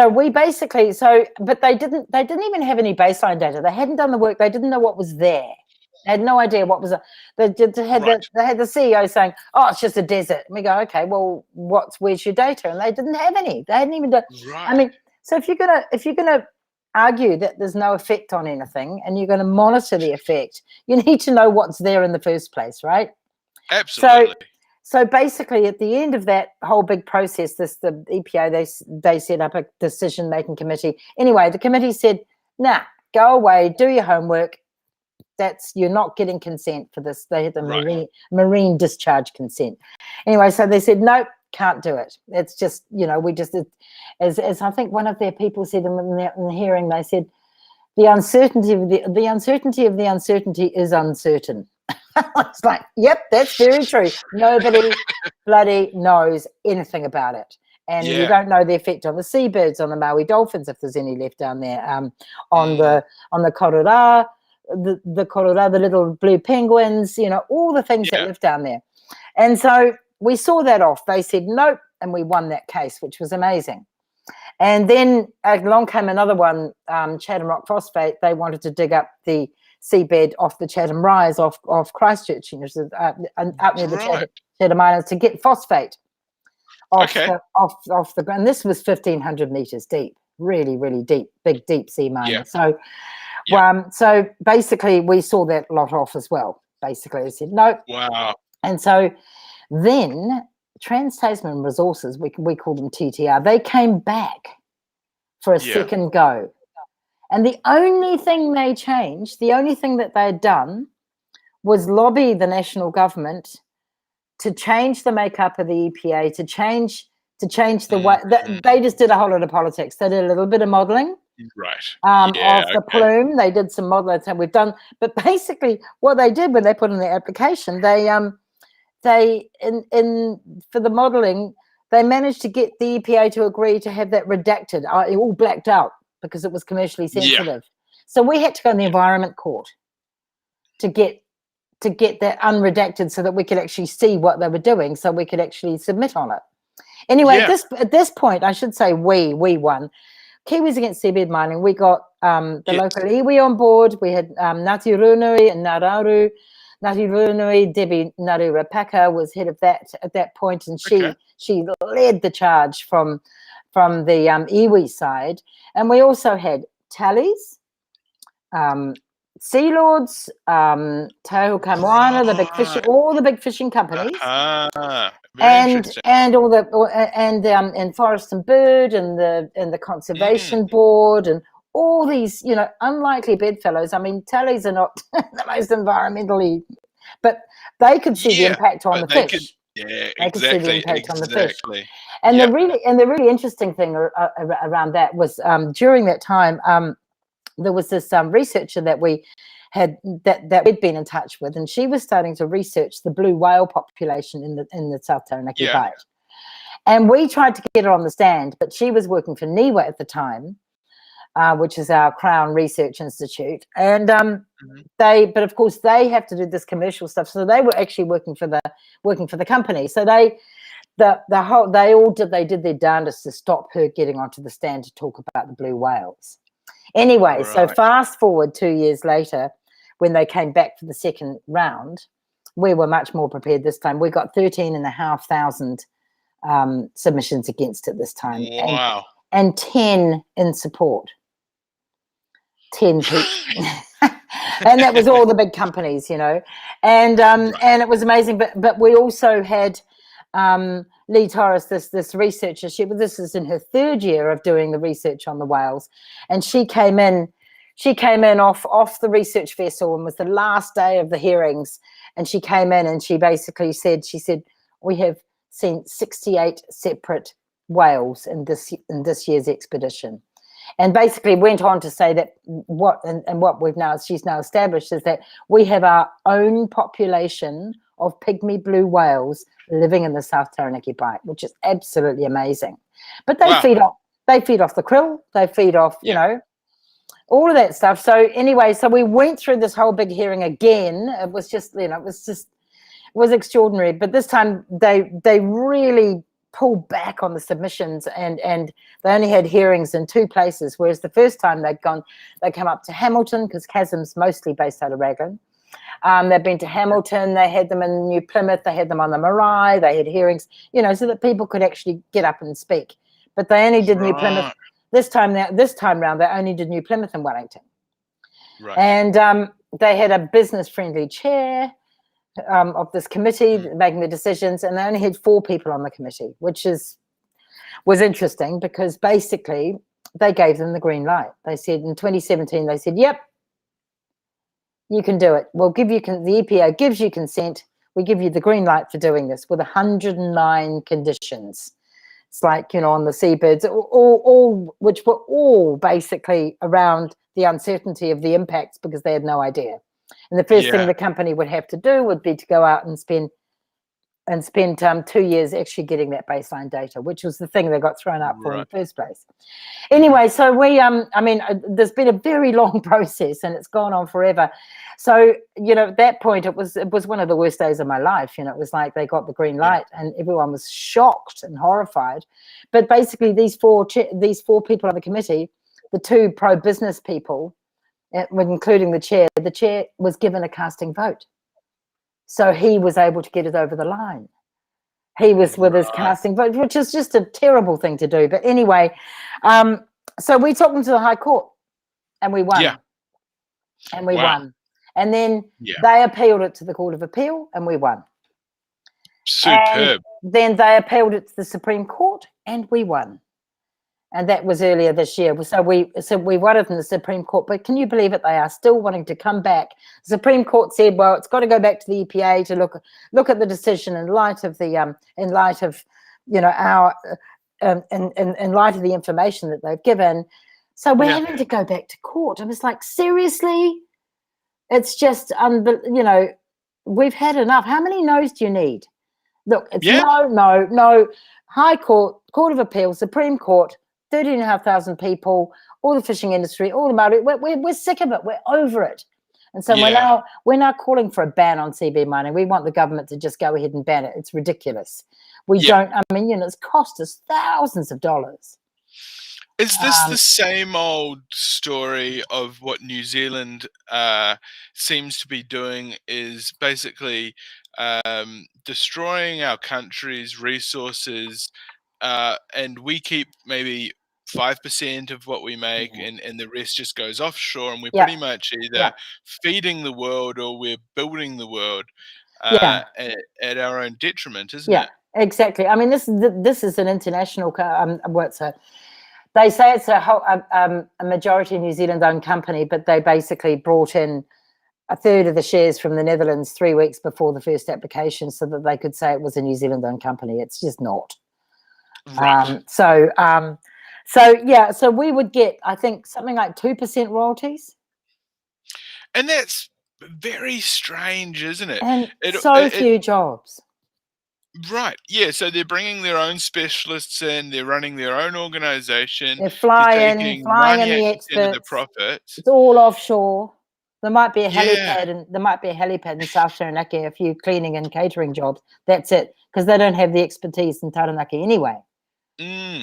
we basically, but they didn't even have any baseline data. They hadn't done the work. They didn't know what was there. They had no idea what was. They had the CEO saying, "Oh, it's just a desert." And we go, "Okay, well, where's your data?" And they didn't have any. They hadn't even done. I mean, so if you're gonna argue that there's no effect on anything, and you're going to monitor the effect, you need to know what's there in the first place, right? Absolutely. So basically, at the end of that whole big process, the EPA, they set up a decision-making committee. Anyway, the committee said, "Nah, go away, do your homework. You're not getting consent for this." They had the marine discharge consent. Anyway, so they said, "Nope, can't do it. It's just, as I think one of their people said in the hearing, they said, the uncertainty of the uncertainty is uncertain." It's like, yep, that's very true. Nobody bloody knows anything about it. And you don't know the effect on the seabirds, on the Maui dolphins, if there's any left down there, on the korora, the korora, the little blue penguins, all the things that live down there. And so we saw that off. They said nope, and we won that case, which was amazing. And then along came another one, Chatham Rock Phosphate. They wanted to dig up the seabed off the Chatham Rise, off Christchurch, out near the Chatham Islands, to get phosphate off the ground. This was 1,500 meters deep, really, really deep, big deep sea mining. So basically we saw that lot off as well. Basically, they said nope. Wow. And so then Trans-Tasman Resources, we call them TTR, they came back for a second go. And the only thing they changed, the only thing that they had done was lobby the national government to change the makeup of the EPA, to change the way. They just did a whole lot of politics. They did a little bit of modelling. Of the plume. They did some modelling. So we've done, but basically what they did when they put in their application, they for the modelling, they managed to get the EPA to agree to have that redacted, all blacked out, because it was commercially sensitive. So we had to go in the Environment Court to get that unredacted so that we could actually see what they were doing, so we could actually submit on it. Anyway, at this point, I should say we won. Kiwis Against Seabed Mining, we got the local iwi on board. We had Ngāti Runui and Ngāraru. Ngāti Debbie Narurapaka was head of that at that point, and she led the charge from the iwi side. And we also had tallies, Sea Lords, Te Kamoana, the big fishing, all the big fishing companies, and all the and Forest and Bird and the Conservation Board and all these, you know, unlikely bedfellows. I mean, tallies are not the most environmentally, but they could see the impact on the fish. They could see the impact on the fish. And the really interesting thing around that was during that time. There was this researcher that we had that we'd been in touch with, and she was starting to research the blue whale population in the South Taranaki Bight. And we tried to get her on the stand, but she was working for NIWA at the time, which is our Crown Research Institute. And but of course they have to do this commercial stuff, so they were actually working for the company. So they did their darndest to stop her getting onto the stand to talk about the blue whales. Anyway, so fast forward 2 years later, when they came back for the second round, we were much more prepared this time. We got 13,500 submissions against it this time. Wow. And 10 in support. 10 people. And that was all the big companies, you know. And it was amazing. But we also had Lee Torres, this researcher, this is in her third year of doing the research on the whales, and she came in off the research vessel, and was the last day of the hearings, and she came in and she basically said, we have seen 68 separate whales in this year's expedition, and basically went on to say that what she's now established is that we have our own population of pygmy blue whales living in the South Taranaki Bight, which is absolutely amazing. But they feed off the krill, they feed off, you know, all of that stuff. So anyway, so we went through this whole big hearing again. It was just, you know, it was extraordinary. But this time they really pulled back on the submissions, and they only had hearings in 2 places, whereas the first time they come up to Hamilton, because KASM's mostly based out of Raglan. They've been to Hamilton, they had them in New Plymouth, they had them on the Marae, they had hearings, you know, so that people could actually get up and speak. But they only did New Plymouth this time round. They only did New Plymouth and Wellington. Right. And they had a business-friendly chair of this committee making the decisions, and they only had 4 people on the committee, which was interesting, because basically they gave them the green light. They said in 2017, they said, yep, you can do it. We'll give you, the EPA gives you consent. We give you the green light for doing this with 109 conditions. It's like, you know, on the seabeds, which were all basically around the uncertainty of the impacts, because they had no idea. And the first thing the company would have to do would be to go out and spend 2 years actually getting that baseline data, which was the thing they got thrown up for in the first place. Anyway, so we, I mean, there's been a very long process, and it's gone on forever. So, you know, at that point, it was one of the worst days of my life. You know, it was like they got the green light, and everyone was shocked and horrified. But basically, these four people on the committee, the 2 pro-business people, including the chair was given a casting vote. So he was able to get it over the line. He was with his casting vote, which is just a terrible thing to do. But anyway, so we took them to the High Court, and we won. And we won. And then they appealed it to the Court of Appeal, and we won. Superb. And then they appealed it to the Supreme Court, and we won. And that was earlier this year. So we won it in the Supreme Court. But can you believe it? They are still wanting to come back. The Supreme Court said, well, it's got to go back to the EPA to look at the decision in light of the you know, our in light of the information that they've given. So we're having to go back to court. I was like, seriously? It's just you know, we've had enough. How many no's do you need? Look, it's no. High Court, Court of Appeal, Supreme Court, 13,500 people, all the fishing industry, all the Maori. We're sick of it. We're over it. And so we're now calling for a ban on seabed mining. We want the government to just go ahead and ban it. It's ridiculous. We don't. I mean, you know, it's cost us thousands of dollars. Is this the same old story of what New Zealand seems to be doing, is basically destroying our country's resources, and we keep maybe 5% of what we make, and the rest just goes offshore, and we're pretty much either feeding the world or we're building the world at our own detriment, isn't it? Exactly. I mean, this is an international they say it's a majority New Zealand-owned company, but they basically brought in a third of the shares from the Netherlands 3 weeks before the first application so that they could say it was a New Zealand-owned company. It's just not. Right. So we would get, I think, something like 2% royalties. And that's very strange, isn't it? And few jobs. Right. Yeah. So they're bringing their own specialists in. They're running their own organization. They're flying in the experts. Of the profits. It's all offshore. There might be a helipad in South Taranaki, a few cleaning and catering jobs. That's it, because they don't have the expertise in Taranaki anyway.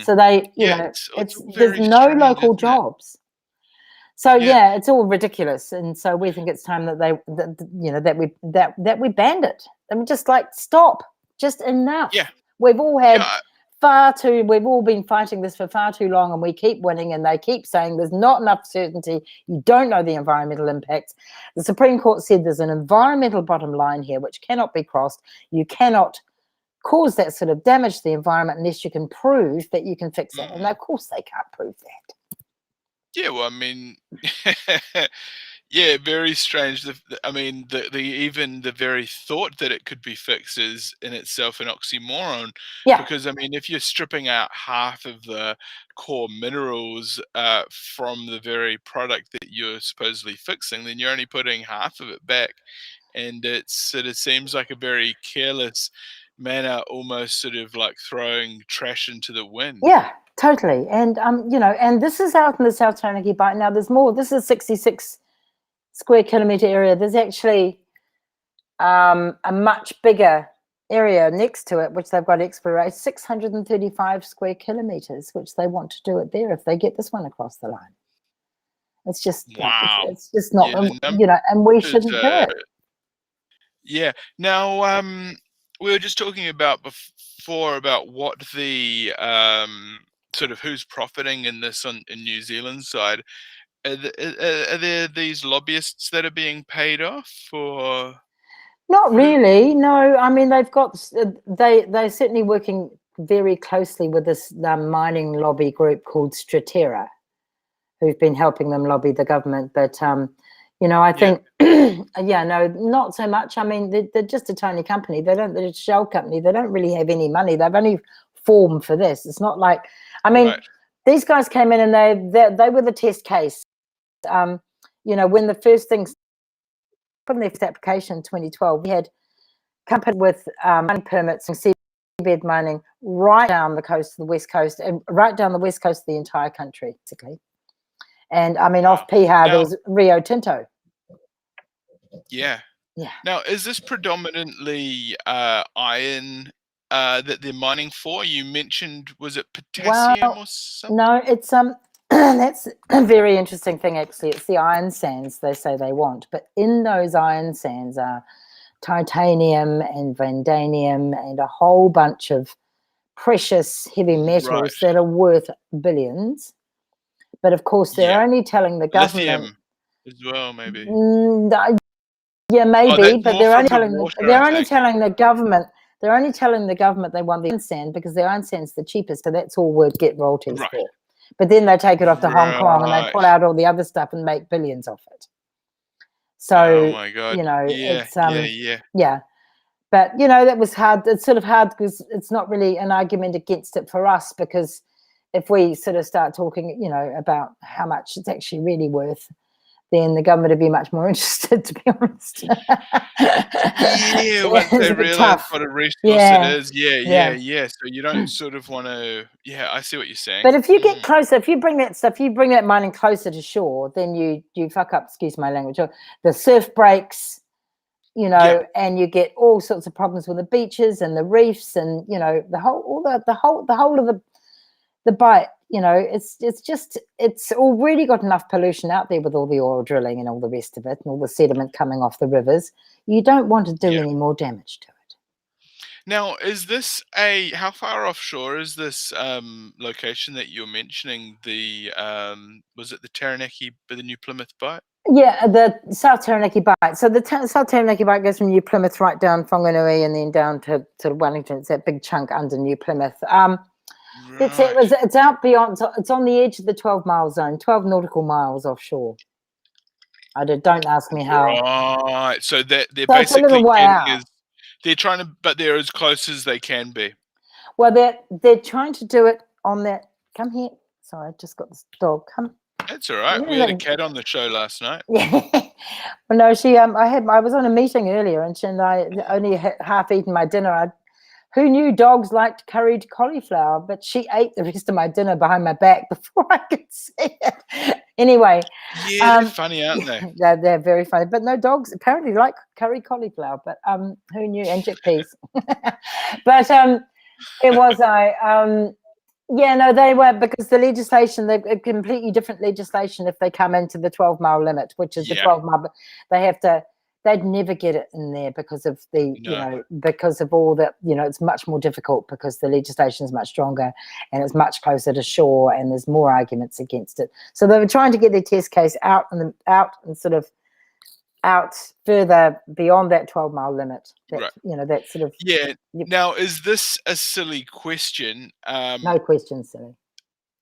So they, there's no local jobs. So it's all ridiculous, and so we think it's time that that we banned it. I mean, just like stop. Just enough. Yeah. We've all had we've all been fighting this for far too long, and we keep winning, and they keep saying there's not enough certainty. You don't know the environmental impacts. The Supreme Court said there's an environmental bottom line here which cannot be crossed. You cannot cause that sort of damage to the environment unless you can prove that you can fix it. And of course they can't prove that. Yeah, well, I mean, yeah, very strange. Even the very thought that it could be fixed is in itself an oxymoron. Yeah. Because I mean, if you're stripping out half of the core minerals from the very product that you're supposedly fixing, then you're only putting half of it back, and it sort of seems like a very careless manner, almost sort of like throwing trash into the wind. Yeah. Totally. And and this is out in the South Taranaki Bight. Now there's more. This is 66 square kilometre area. There's actually a much bigger area next to it, which they've got exploration, 635 square kilometres, which they want to do it there if they get this one across the line. It's just it's just not, and we shouldn't do it. Yeah. Now, we were just talking about before about what the sort of who's profiting in this in New Zealand side. Are there these lobbyists that are being paid off, or not really? No, I mean they've got they're certainly working very closely with this mining lobby group called Stratera, who've been helping them lobby the government. But I think no, not so much. I mean they're just a tiny company. They're a shell company. They don't really have any money. They've only formed for this. It's not like, I mean, these guys came in and they were the test case. When the first things put in the application in 2012, we had company with mining permits and seabed mining right down the coast of the west coast, and right down the west coast of the entire country, basically. And I mean, off Piha, there was Rio Tinto. Yeah. Yeah. Now, is this predominantly iron that they're mining for? You mentioned, was it potassium or something? No, it's that's a very interesting thing actually. It's the iron sands they say they want, but in those iron sands are titanium and vanadium and a whole bunch of precious heavy metals that are worth billions. But of course, they're only telling the government. Lithium as well, maybe. Yeah, maybe, but they're only telling the government. They're only telling the government they want the iron sand because the iron sand's the cheapest, so that's all we'd get royalties for. But then they take it off to Hong Kong and they pull out all the other stuff and make billions off it. So, oh my God. It's But that was hard. It's sort of hard because it's not really an argument against it for us, because if we sort of start talking, about how much it's actually really worth, then the government would be much more interested, to be honest. Once they realise what a resource it is. Yeah. So you don't sort of want to. Yeah, I see what you're saying. But if you get closer, if you bring that mining closer to shore, then you fuck up. Excuse my language. The surf breaks, and you get all sorts of problems with the beaches and the reefs, and the whole of the Bight, it's already got enough pollution out there with all the oil drilling and all the rest of it and all the sediment coming off the rivers. You don't want to do any more damage to it. Now, is this how far offshore is this location that you're mentioning? Was it the Taranaki, the New Plymouth Bight? Yeah, the South Taranaki Bight. So the South Taranaki Bight goes from New Plymouth right down Whanganui and then down to Wellington. It's that big chunk under New Plymouth. It's out beyond. It's on the edge of the 12-mile zone, 12 nautical miles offshore. Don't ask me how. Right. So they're So basically it's a little way out. They're trying to, but they're as close as they can be. Well, they're trying to do it on that. Come here. Sorry, I just got this dog. Come. That's all right. We had a cat on the show last night. Yeah. Well, no, she. I was on a meeting earlier, and I only half eaten my dinner. Who knew dogs liked curried cauliflower? But she ate the rest of my dinner behind my back before I could see it. Anyway. Yeah, they're funny, aren't they? They're very funny. But no, dogs apparently like curried cauliflower. But who knew? And chickpeas. But it was they were, because the legislation, they've a completely different legislation if they come into the 12-mile limit, which is the 12-mile. They'd never get it in there because of because of all that, it's much more difficult because the legislation is much stronger and it's much closer to shore and there's more arguments against it. So they were trying to get their test case out and sort of out further beyond that 12-mile limit. Right. That sort of. Yeah. Now, is this a silly question? No question, silly.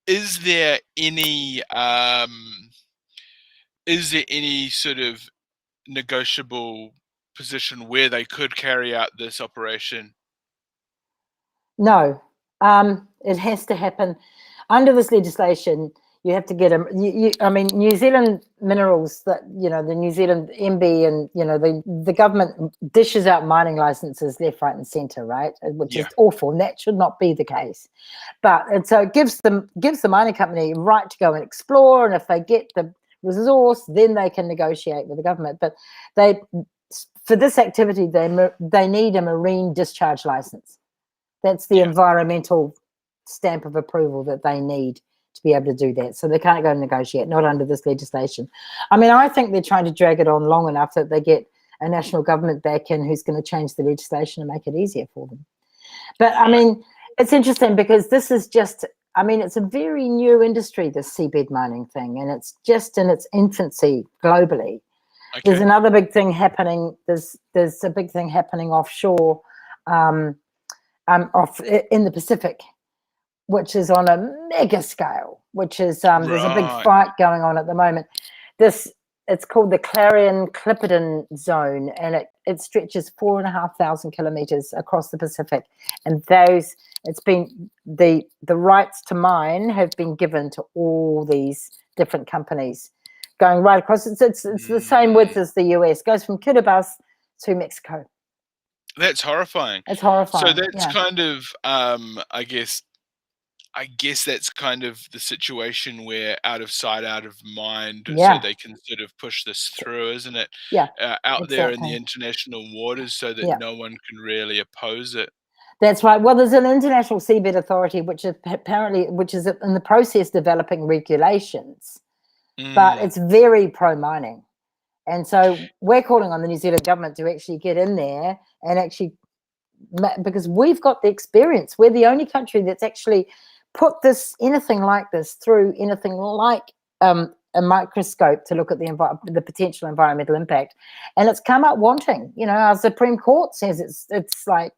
Is there any sort of negotiable position where they could carry out this operation? No. It has to happen under this legislation. You have to get them. New Zealand Minerals, the New Zealand MB, and the government dishes out mining licenses left, right, and centre, right? Which is awful, and that should not be the case. So it gives the mining company a right to go and explore, and if they get the resource, then they can negotiate with the government. But for this activity, they need a marine discharge license. That's the environmental stamp of approval that they need to be able to do that. So they can't go and negotiate, not under this legislation. I think they're trying to drag it on long enough that they get a national government back in who's going to change the legislation and make it easier for them. But it's interesting because this is just, it's a very new industry, this seabed mining thing, and it's just in its infancy globally. Okay. There's another big thing happening. There's a big thing happening offshore, off in the Pacific, which is on a mega scale, which is there's a big fight going on at the moment. It's called the Clarion-Clipperton Zone, and it stretches 4,500 kilometers across the Pacific. And it's been the rights to mine have been given to all these different companies going right across. It's the same width as the US. It goes from Kiribati to Mexico. That's horrifying. It's horrifying. So that's kind of, I guess that's kind of the situation where out of sight, out of mind, so they can sort of push this through, isn't it? Yeah. Out there in the international waters so that no one can really oppose it. That's right. Well, there's an international seabed authority, which is in the process developing regulations, but it's very pro-mining. And so we're calling on the New Zealand government to actually get in there and actually, because we've got the experience. We're the only country that's actually put anything like this through anything like a microscope to look at the potential environmental impact, and it's come up wanting. Our Supreme Court says it's like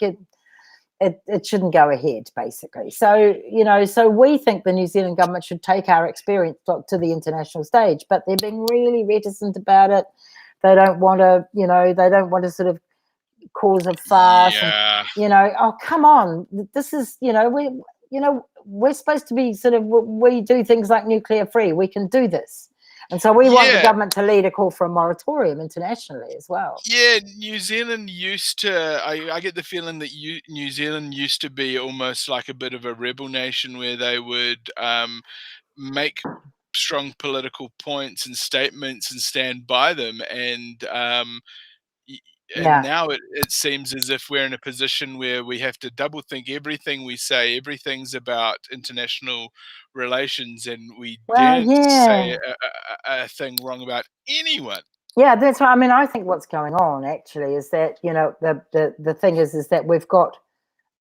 it shouldn't go ahead, basically. So so we think the New Zealand government should take our experience to the international stage, but they're being really reticent about it. They don't want to, they don't want to sort of cause a fuss. Yeah. And, oh, come on, this is, we're supposed to be we do things like nuclear free. We can do this. And so we want the government to lead a call for a moratorium internationally as well. Yeah, New Zealand used to, I get the feeling that New Zealand used to be almost like a bit of a rebel nation where they would make strong political points and statements and stand by them. And and now it seems as if we're in a position where we have to double think everything we say. Everything's about international relations, and we daren't say a thing wrong about anyone. Yeah, that's right. I mean, I think what's going on actually is that, you know, the thing is that we've got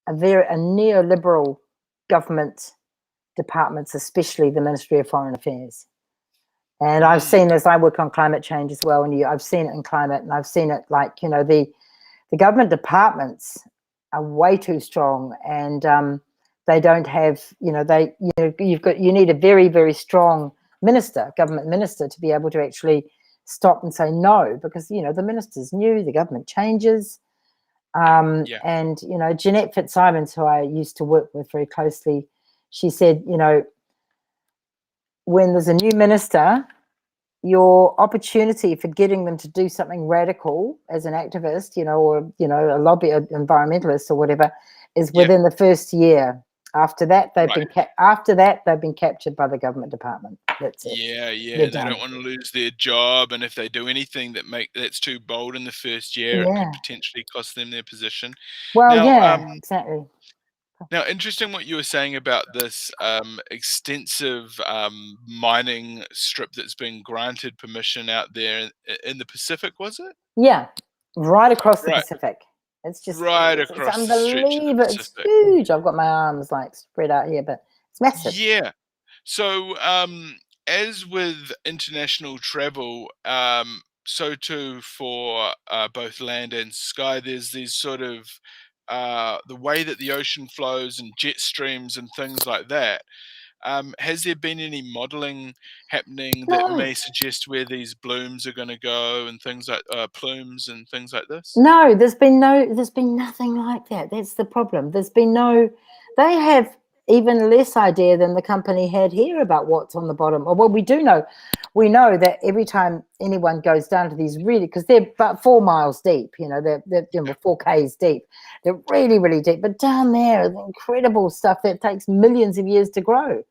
a neoliberal government departments, especially the Ministry of Foreign Affairs. And I've seen this, I work on climate change as well, and I've seen it in climate, and I've seen it like, you know, the government departments are way too strong, and they don't have, you know, you need a very, very strong government minister to be able to actually stop and say no, because, you know, the minister's new, the government changes. And, you know, Jeanette Fitzsimons, who I used to work with very closely, she said, you know, when there's a new minister, your opportunity for getting them to do something radical as an activist, you know, or, you know, a lobby, an environmentalist or whatever, is within the first year. After that, they've been captured by the government department. That's it. They don't want to lose their job, and if they do anything that's too bold in the first year, it could potentially cost them their position. Well, exactly. Now, interesting what you were saying about this extensive mining strip that's been granted permission out there in the Pacific, was it? Yeah, right across the Pacific. It's just across it's the stretch of the It's huge. I've got my arms like spread out here, but it's massive. Yeah. So, as with international travel, so too for both land and sky, there's these sort of the way that the ocean flows and jet streams and things like that. Has there been any modeling happening that may suggest where these blooms are going to go and things like plumes and things like this? No, there's been nothing like that. That's the problem. They have even less idea than the company had here about what's on the bottom. Well, we know that every time anyone goes down to these because they're about 4 miles deep, you know, they're 4 Ks deep. They're really, really deep. But down there, the incredible stuff that takes millions of years to grow.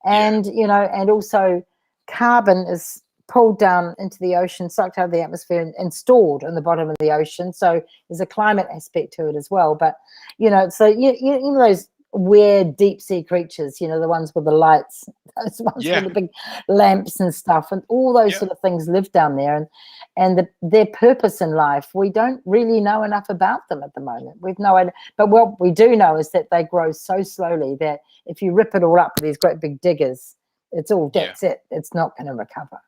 And, you know, and also carbon is pulled down into the ocean, sucked out of the atmosphere and stored in the bottom of the ocean. So there's a climate aspect to it as well. But, you know, so you know those weird deep sea creatures, you know, the ones with the lights, those ones with the big lamps and stuff, and all those sort of things live down there, and their purpose in life, we don't really know enough about them at the moment. We've no idea. But what we do know is that they grow so slowly that if you rip it all up with these great big diggers, that's it. It's not going to recover.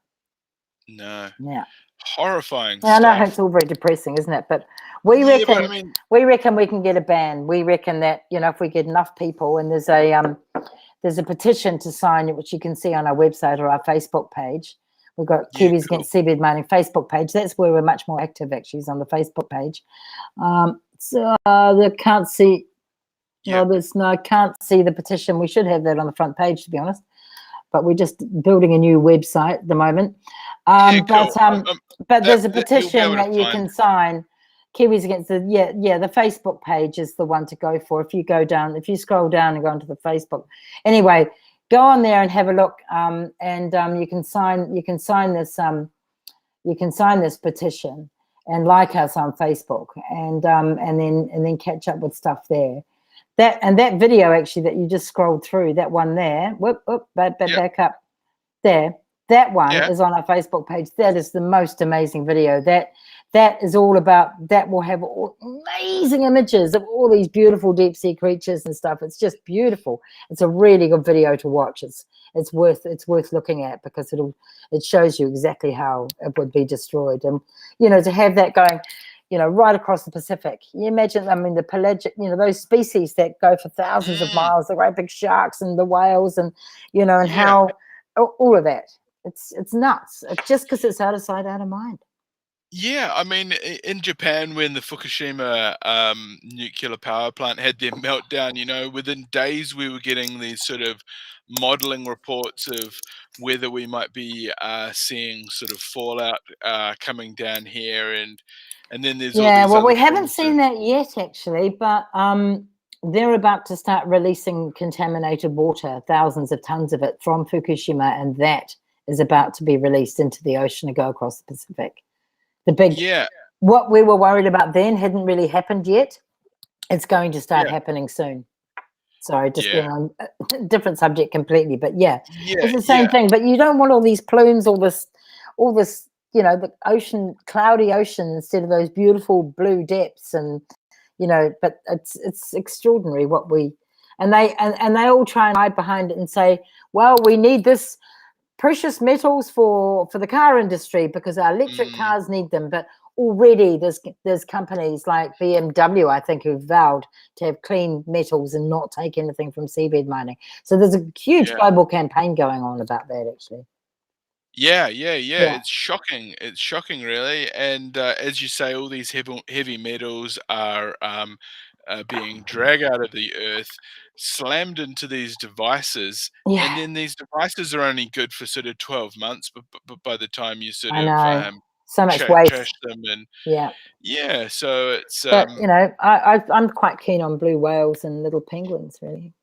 No. Yeah. Horrifying stuff. I know it's all very depressing, isn't it? But we reckon we can get a ban. We reckon that, you know, if we get enough people, and there's a petition to sign, which you can see on our website or our Facebook page. We've got Kiwis Against Seabed Mining Facebook page. That's where we're much more active, actually, is on the Facebook page. So they can't see. I can't see the petition. We should have that on the front page, to be honest. But we're just building a new website at the moment. But there's a petition that you can sign. Kiwis Against the the Facebook page is the one to go for. If you scroll down and go onto the Facebook. Anyway, go on there and have a look. You can sign this petition and like us on Facebook, and then catch up with stuff there. That video actually that you just scrolled through, that one there, back up there. That one is on our Facebook page. That is the most amazing video. That is all about, that will have amazing images of all these beautiful deep sea creatures and stuff. It's just beautiful. It's a really good video to watch. It's worth looking at, because it shows you exactly how it would be destroyed. And, you know, to have that going, you know, right across the Pacific. You imagine, I mean, the pelagic, you know, those species that go for thousands of miles, the great big sharks and the whales, and, you know, and how all of that. It's nuts. It's just because it's out of sight, out of mind. Yeah, I mean, in Japan, when the Fukushima nuclear power plant had their meltdown, you know, within days we were getting these sort of modeling reports of whether we might be seeing sort of fallout coming down here, and then there's we haven't seen that yet, actually, but they're about to start releasing contaminated water, thousands of tons of it from Fukushima, and that is about to be released into the ocean and go across the Pacific. The big what we were worried about then hadn't really happened yet. It's going to start happening soon. Sorry, just being on a different subject completely, but it's the same thing. But you don't want all these plumes, all this, the ocean, cloudy ocean, instead of those beautiful blue depths, and but it's extraordinary what we, and they all try and hide behind it and say, well, we need this precious metals for the car industry because our electric cars need them, but already there's companies like BMW, I think, who've vowed to have clean metals and not take anything from seabed mining. So there's a huge global campaign going on about that, actually. Yeah. It's shocking. It's shocking, really. And as you say, all these heavy metals are being dragged out of the earth, slammed into these devices, and then these devices are only good for sort of 12 months. But by the time you sort of so much waste. trash them, and so it's. But I'm quite keen on blue whales and little penguins, really.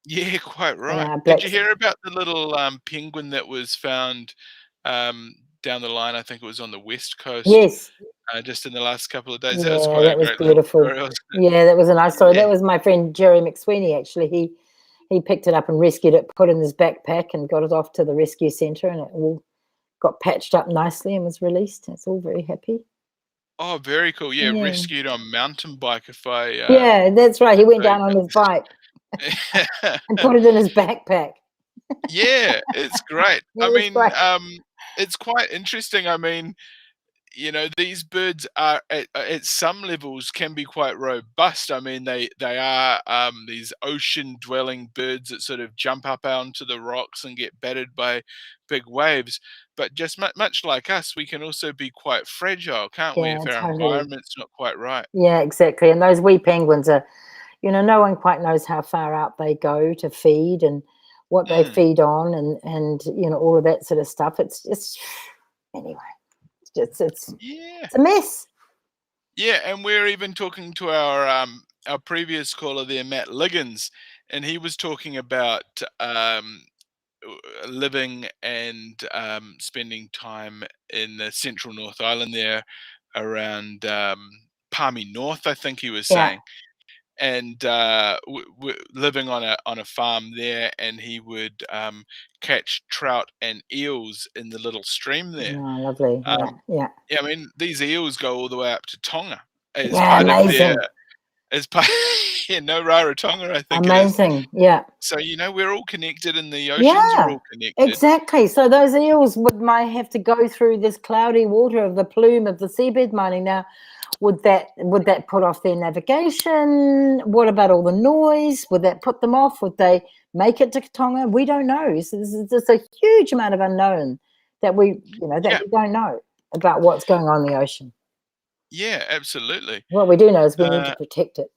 Yeah, quite right. Did you hear about the little penguin that was found down the line? I think it was on the west coast. Yes. Just in the last couple of days. Yeah, That was quite that was beautiful. Yeah, that was a nice story. That was my friend Jerry McSweeney, actually. He picked it up and rescued it, put it in his backpack and got it off to the rescue centre, and it all got patched up nicely and was released. It's all very happy. Oh, very cool. Yeah, rescued on mountain bike. Yeah, that's right. He went down on his bike and put it in his backpack. Yeah, it's great. I mean, it's quite interesting. I mean, these birds are at some levels can be quite robust. I mean, they are these ocean-dwelling birds that sort of jump up onto the rocks and get battered by big waves. But just much like us, we can also be quite fragile, can't we, if our environment's not quite right? Yeah, exactly. And those wee penguins are, no one quite knows how far out they go to feed and what they feed on, and all of that sort of stuff. It's just, anyway. It's a mess. Yeah, and we're even talking to our previous caller there, Matt Liggins, and he was talking about living and spending time in the central North Island there, around Palmy North, I think he was saying, and living on a farm there, and he would catch trout and eels in the little stream there. Oh, lovely. Yeah. I mean, these eels go all the way up to Tonga as part amazing. Of their, as part, no Rarotonga, I think. Amazing, yeah. So, we're all connected, and the oceans are all connected. Exactly. So those eels might have to go through this cloudy water of the plume of the seabed mining. Now, would that put off their navigation? What about all the noise? Would that put them off? Would they make it to Tonga? We don't know. So there's a huge amount of unknown that we don't know about what's going on in the ocean. Yeah, absolutely. What we do know is we need to protect it.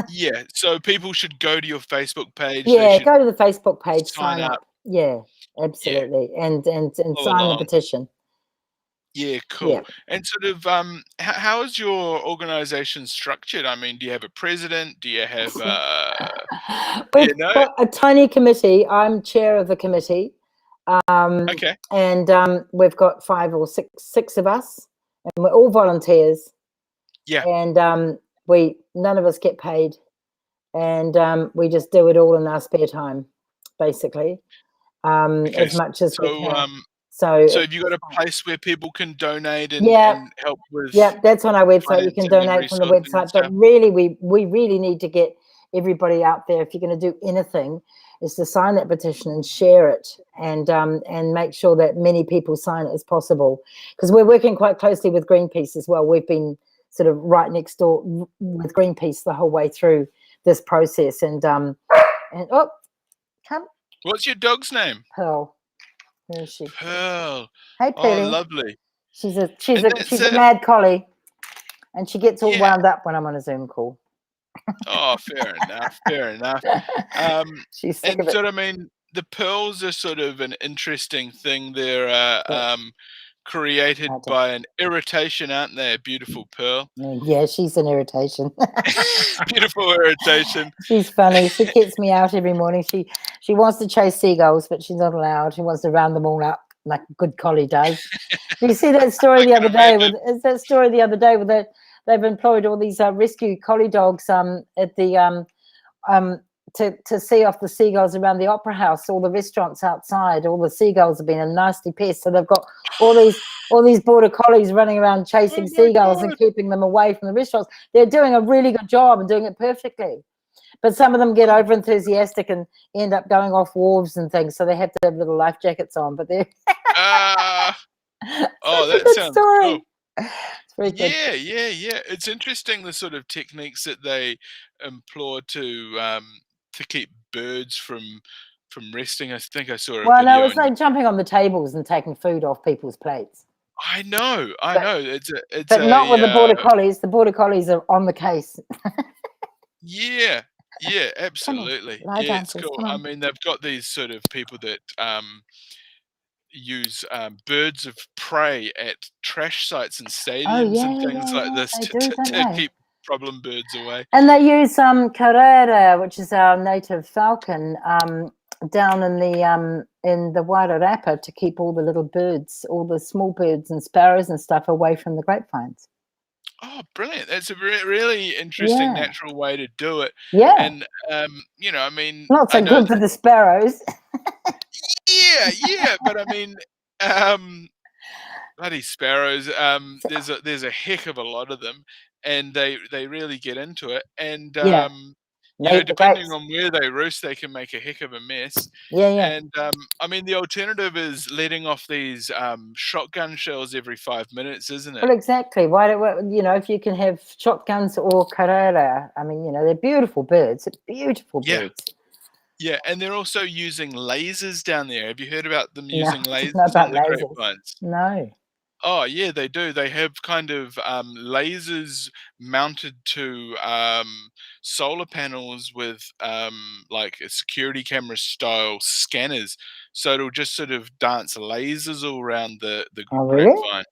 Yeah, so people should go to your Facebook page. Yeah, go to the Facebook page, sign up. Yeah, absolutely, and sign the petition. Yeah, cool. Yeah. And sort of, how is your organisation structured? I mean, do you have a president? Do you have We've got a tiny committee. I'm chair of the committee. Okay. And we've got 5 or 6 of us, and we're all volunteers. Yeah. And none of us get paid, and we just do it all in our spare time, basically, as much as we can. So have you got a place where people can donate and help with? Yeah, that's on our website. You can donate from the website, but really, we really need to get everybody out there. If you're going to do anything, is to sign that petition and share it, and make sure that many people sign it as possible, because we're working quite closely with Greenpeace as well. We've been sort of right next door with Greenpeace the whole way through this process, and come. What's your dog's name? Pearl. Where is she? Pearl. Hey, Pearl. Oh, lovely. She's a mad collie, and she gets all wound up when I'm on a Zoom call. Oh, fair enough. Fair enough. She's sick of it. So, I mean, the pearls are sort of an interesting thing. They're created by an irritation, aren't they? A beautiful pearl. Yeah, she's an irritation. Beautiful irritation. She's funny. She gets me out every morning. She wants to chase seagulls, but she's not allowed. She wants to round them all up. like a good collie does. You see that story the other day with they've employed all these rescue collie dogs at the to see off the seagulls around the opera house, all the restaurants outside, all the seagulls have been a nasty pest. So they've got all these border collies running around chasing seagulls and keeping them away from the restaurants. They're doing a really good job and doing it perfectly. But some of them get over enthusiastic and end up going off wharves and things. So they have to have little life jackets on. But they're that sounds cool. Yeah. It's interesting the sort of techniques that they employ to keep birds from resting. I think I saw a video. No, it's like jumping on the tables and taking food off people's plates. I know. It's not with the border collies. The border collies are on the case. Yeah, absolutely. Yeah, it's cool. I mean, they've got these sort of people that use birds of prey at trash sites and stadiums and things like this to keep problem birds away. And they use carrera, which is our native falcon, down in the Wairarapa to keep all the little birds, all the small birds and sparrows and stuff away from the grapevines. Oh, brilliant! That's a really interesting natural way to do it. Yeah, and I mean, not so good for the sparrows. Yeah, but I mean, bloody sparrows. There's a heck of a lot of them, and they really get into it. And depending on where they roost, they can make a heck of a mess. Yeah. And I mean, the alternative is letting off these shotgun shells every 5 minutes, isn't it? Well, exactly. If you can have shotguns or carrera, I mean, they're beautiful birds. Birds. Yeah, and they're also using lasers down there. Have you heard about them using lasers on the grapevines? No. Oh, yeah, they do. They have kind of lasers mounted to solar panels with like a security camera style scanners. So it'll just sort of dance lasers all around the grapevine. Really?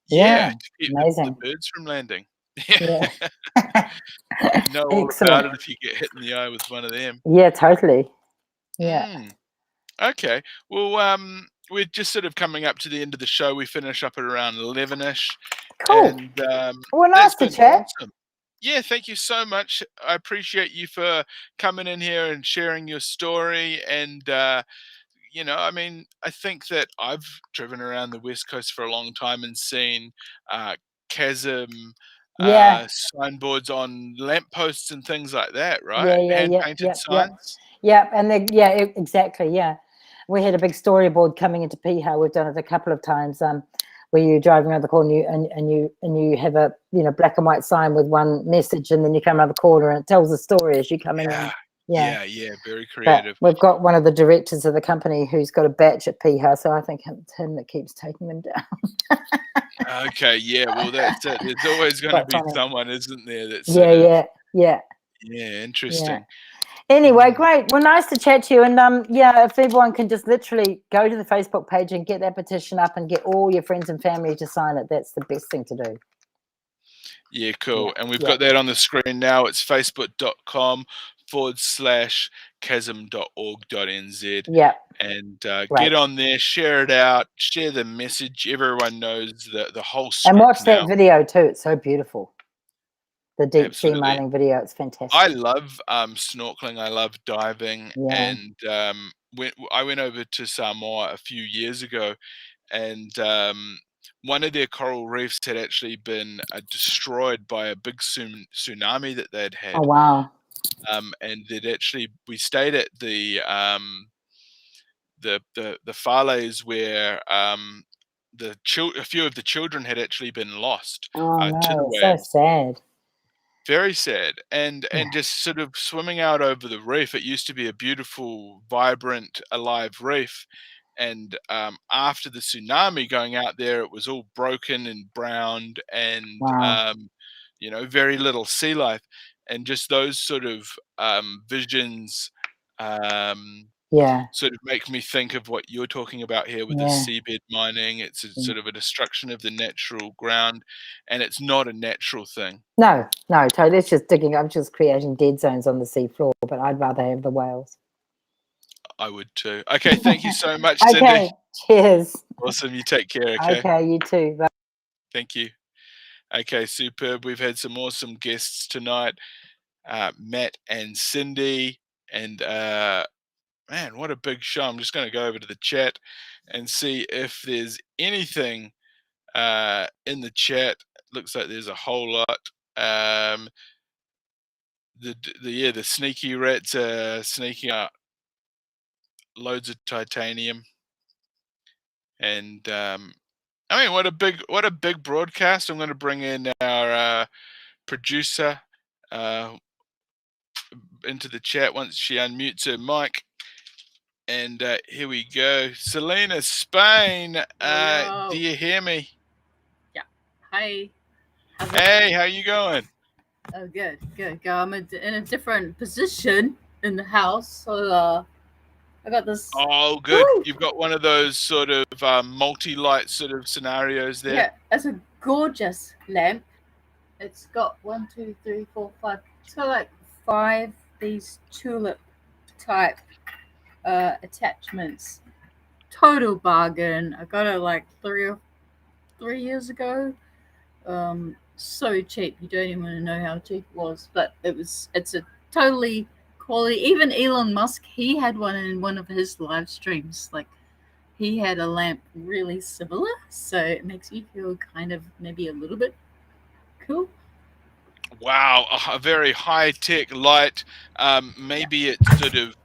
Yeah, to keep amazing. the birds from landing. Yeah. You know all about it if you get hit in the eye with one of them. Yeah, totally. Yeah. Okay. Well, we're just sort of coming up to the end of the show. We finish up at around 11ish. Cool. And, well, nice to chat. Awesome. Yeah, thank you so much. I appreciate you for coming in here and sharing your story. And I mean, I think that I've driven around the West Coast for a long time and seen KASM signboards on lampposts and things like that, right? Hand-painted signs. Yeah, and exactly. Yeah, we had a big storyboard coming into Piha. We've done it a couple of times. Where you're driving around the corner and you have a black and white sign with one message, and then you come around the corner and it tells a story as you come in. Yeah, very creative. But we've got one of the directors of the company who's got a batch at Piha, so I think it's him that keeps taking them down. Okay, yeah, well, that's it. There's always going to be someone, isn't there? That's yeah, interesting. Yeah. Anyway, great. Well, nice to chat to you. And if everyone can just literally go to the Facebook page and get that petition up and get all your friends and family to sign it, that's the best thing to do. Yeah, cool. And we've got that on the screen now. It's facebook.com/kasm.org.nz. Yeah. And get on there, share it out, share the message. Everyone knows the whole script. And watch that video too. It's so beautiful. The deep sea mining video. It's fantastic. I love snorkeling. I love diving. Yeah. And I went over to Samoa a few years ago, and one of their coral reefs had actually been destroyed by a big tsunami that they'd had. Oh, wow. And we stayed at the Fales where a few of the children had actually been lost. Oh, no, so sad. Very sad. And just sort of swimming out over the reef, it used to be a beautiful, vibrant, alive reef. And after the tsunami, going out there, it was all broken and browned and, very little sea life. And just those sort of visions sort of make me think of what you're talking about here with the seabed mining. It's sort of a destruction of the natural ground, and it's not a natural thing. No, totally. It's just digging up, just creating dead zones on the seafloor, but I'd rather have the whales. I would too. Okay, thank you so much, Cindy. Okay, cheers. Awesome. You take care, okay? Okay, you too. Bye. Thank you. Okay, superb. We've had some awesome guests tonight, Matt and Cindy. And man, what a big show. I'm just going to go over to the chat and see if there's anything in the chat. Looks like there's a whole lot. The sneaky rats are sneaking out loads of titanium. And I mean, what a big broadcast. I'm going to bring in our producer into the chat once she unmutes her mic. And here we go. Selena, Spain. Do you hear me? Yeah. Hi. Hey, how you going? Oh, good. I'm in a different position in the house, so I got this. Oh, good. Woo! You've got one of those sort of multi-light sort of scenarios there. Yeah, it's a gorgeous lamp. It's got 1, 2, 3, 4, 5. It's got like 5 these tulip type attachments. Total bargain. I got it like 3 years ago. So cheap. You don't even know how cheap it was, but it's a totally quality. Even Elon Musk, he had one in one of his live streams. Like, he had a lamp really similar, so it makes you feel kind of maybe a little bit cool. Wow, a very high-tech light. Maybe it's sort of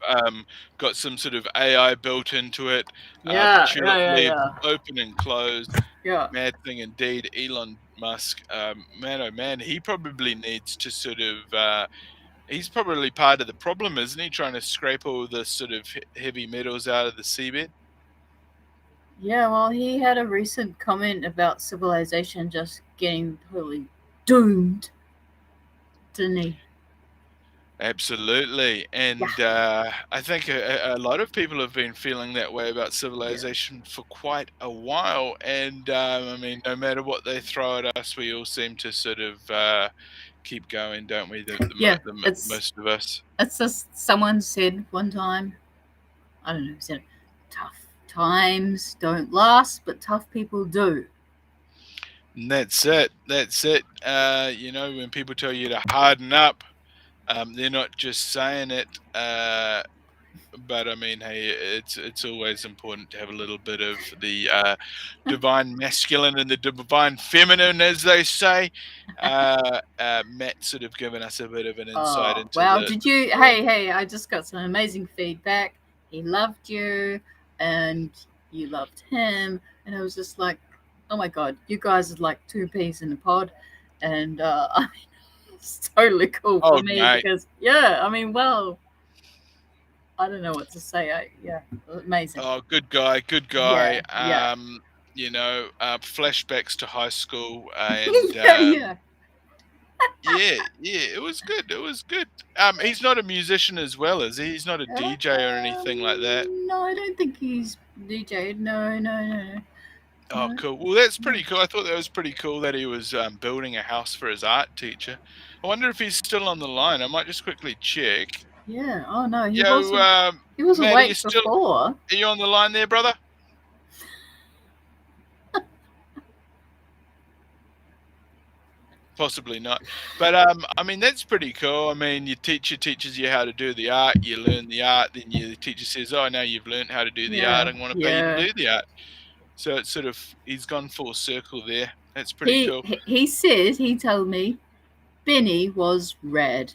got some sort of AI built into it. Yeah. Open and closed. Yeah. Mad thing indeed. Elon Musk, man, oh man, he probably needs to sort of. He's probably part of the problem, isn't he? Trying to scrape all the sort of heavy metals out of the seabed. Yeah, well, he had a recent comment about civilization just getting totally doomed, didn't he? Absolutely. And I think a lot of people have been feeling that way about civilization for quite a while. And I mean, no matter what they throw at us, we all seem to sort of keep going, don't we? Most of us. It's just someone said one time, I don't know who said it, tough times don't last, but tough people do. And that's it. You know, when people tell you to harden up, they're not just saying it, but I mean, hey, it's always important to have a little bit of the divine masculine and the divine feminine, as they say. Matt sort of given us a bit of an insight into. Wow! Did you? Hey! I just got some amazing feedback. He loved you, and you loved him, and I was just like, oh my god, you guys are like 2 peas in a pod, and I mean. It's totally cool for me, mate. Because I mean, well, I don't know what to say. Amazing. Oh, good guy. Yeah. You know, flashbacks to high school, and yeah, it was good. He's not a musician as well, is he? He's not a DJ or anything like that. No, I don't think he's DJ. No. Oh, cool. Well, that's pretty cool. I thought that was pretty cool that he was building a house for his art teacher. I wonder if he's still on the line. I might just quickly check. Yeah. Oh, no. He was Matt, awake before. Are you on the line there, brother? Possibly not. But, I mean, that's pretty cool. I mean, your teacher teaches you how to do the art. You learn the art. Then your teacher says, oh, now you've learned how to do the art. I want to pay you to do the art. So it's sort of, he's gone full circle there. That's pretty cool. He told me Benny was red.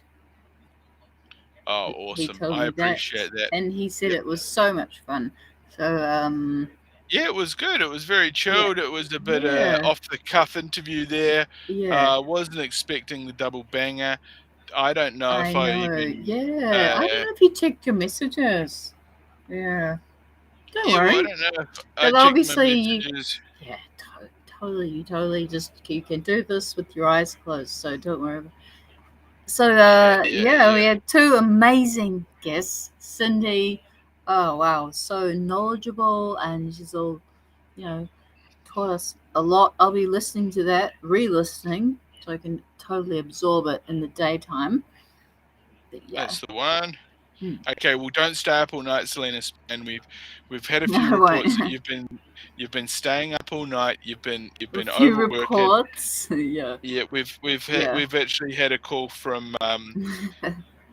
Oh, awesome. I appreciate that. And he said it was so much fun. So, yeah, it was good. It was very chilled. It was a bit off-the-cuff interview there. Yeah. Wasn't expecting the double banger. I don't know if I don't know if you checked your messages. Yeah. Don't worry. Well, I don't know if but obviously totally just you can do this with your eyes closed, so don't worry. So we had 2 amazing guests. Cindy, oh wow, so knowledgeable, and she's all, taught us a lot. I'll be listening to that, re-listening, so I can totally absorb it in the daytime. But, That's the one. Okay, well, don't stay up all night, Selena. And we've had a No, few I reports won't. that you've been staying up all night. You've been A few overworking. reports. Yeah. Yeah, we've Yeah. actually had a call from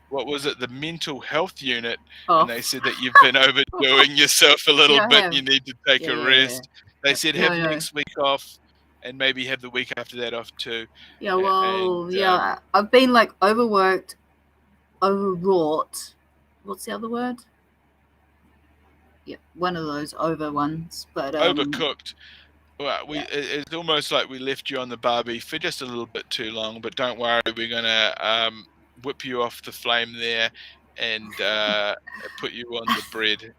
what was it, the mental health unit, Oh, and they said that you've been overdoing yourself a little Yeah, I bit. have. You need to take Yeah, a yeah, rest. They yeah. said No, have no. next week off, and maybe have the week after that off too. Yeah, A- well, and yeah. I've been like overworked, overwrought. What's the other word? Yeah, one of those over ones. But overcooked. Well, it's almost like we left you on the barbie for just a little bit too long, but don't worry, we're gonna whip you off the flame there and put you on the bread.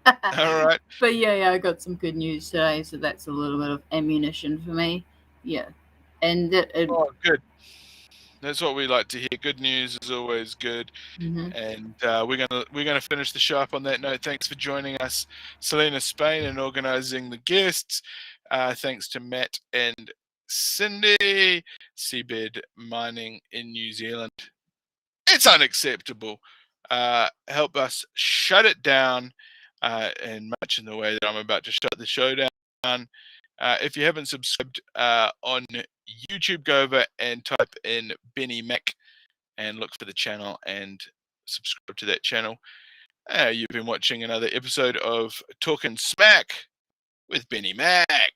All right. But yeah, I got some good news today, so that's a little bit of ammunition for me. Yeah, and Oh, good. That's what we like to hear. Good news is always good. mhm. And we're gonna finish the show up on that note. Thanks for joining us, Selena Spain, and organising the guests. Thanks to Matt and Cindy, Seabed Mining in New Zealand. It's unacceptable. Help us shut it down, and much in the way that I'm about to shut the show down. If you haven't subscribed on YouTube, go over and type in Benny Mack and look for the channel and subscribe to that channel. You've been watching another episode of Talking Smack with Benny Mack.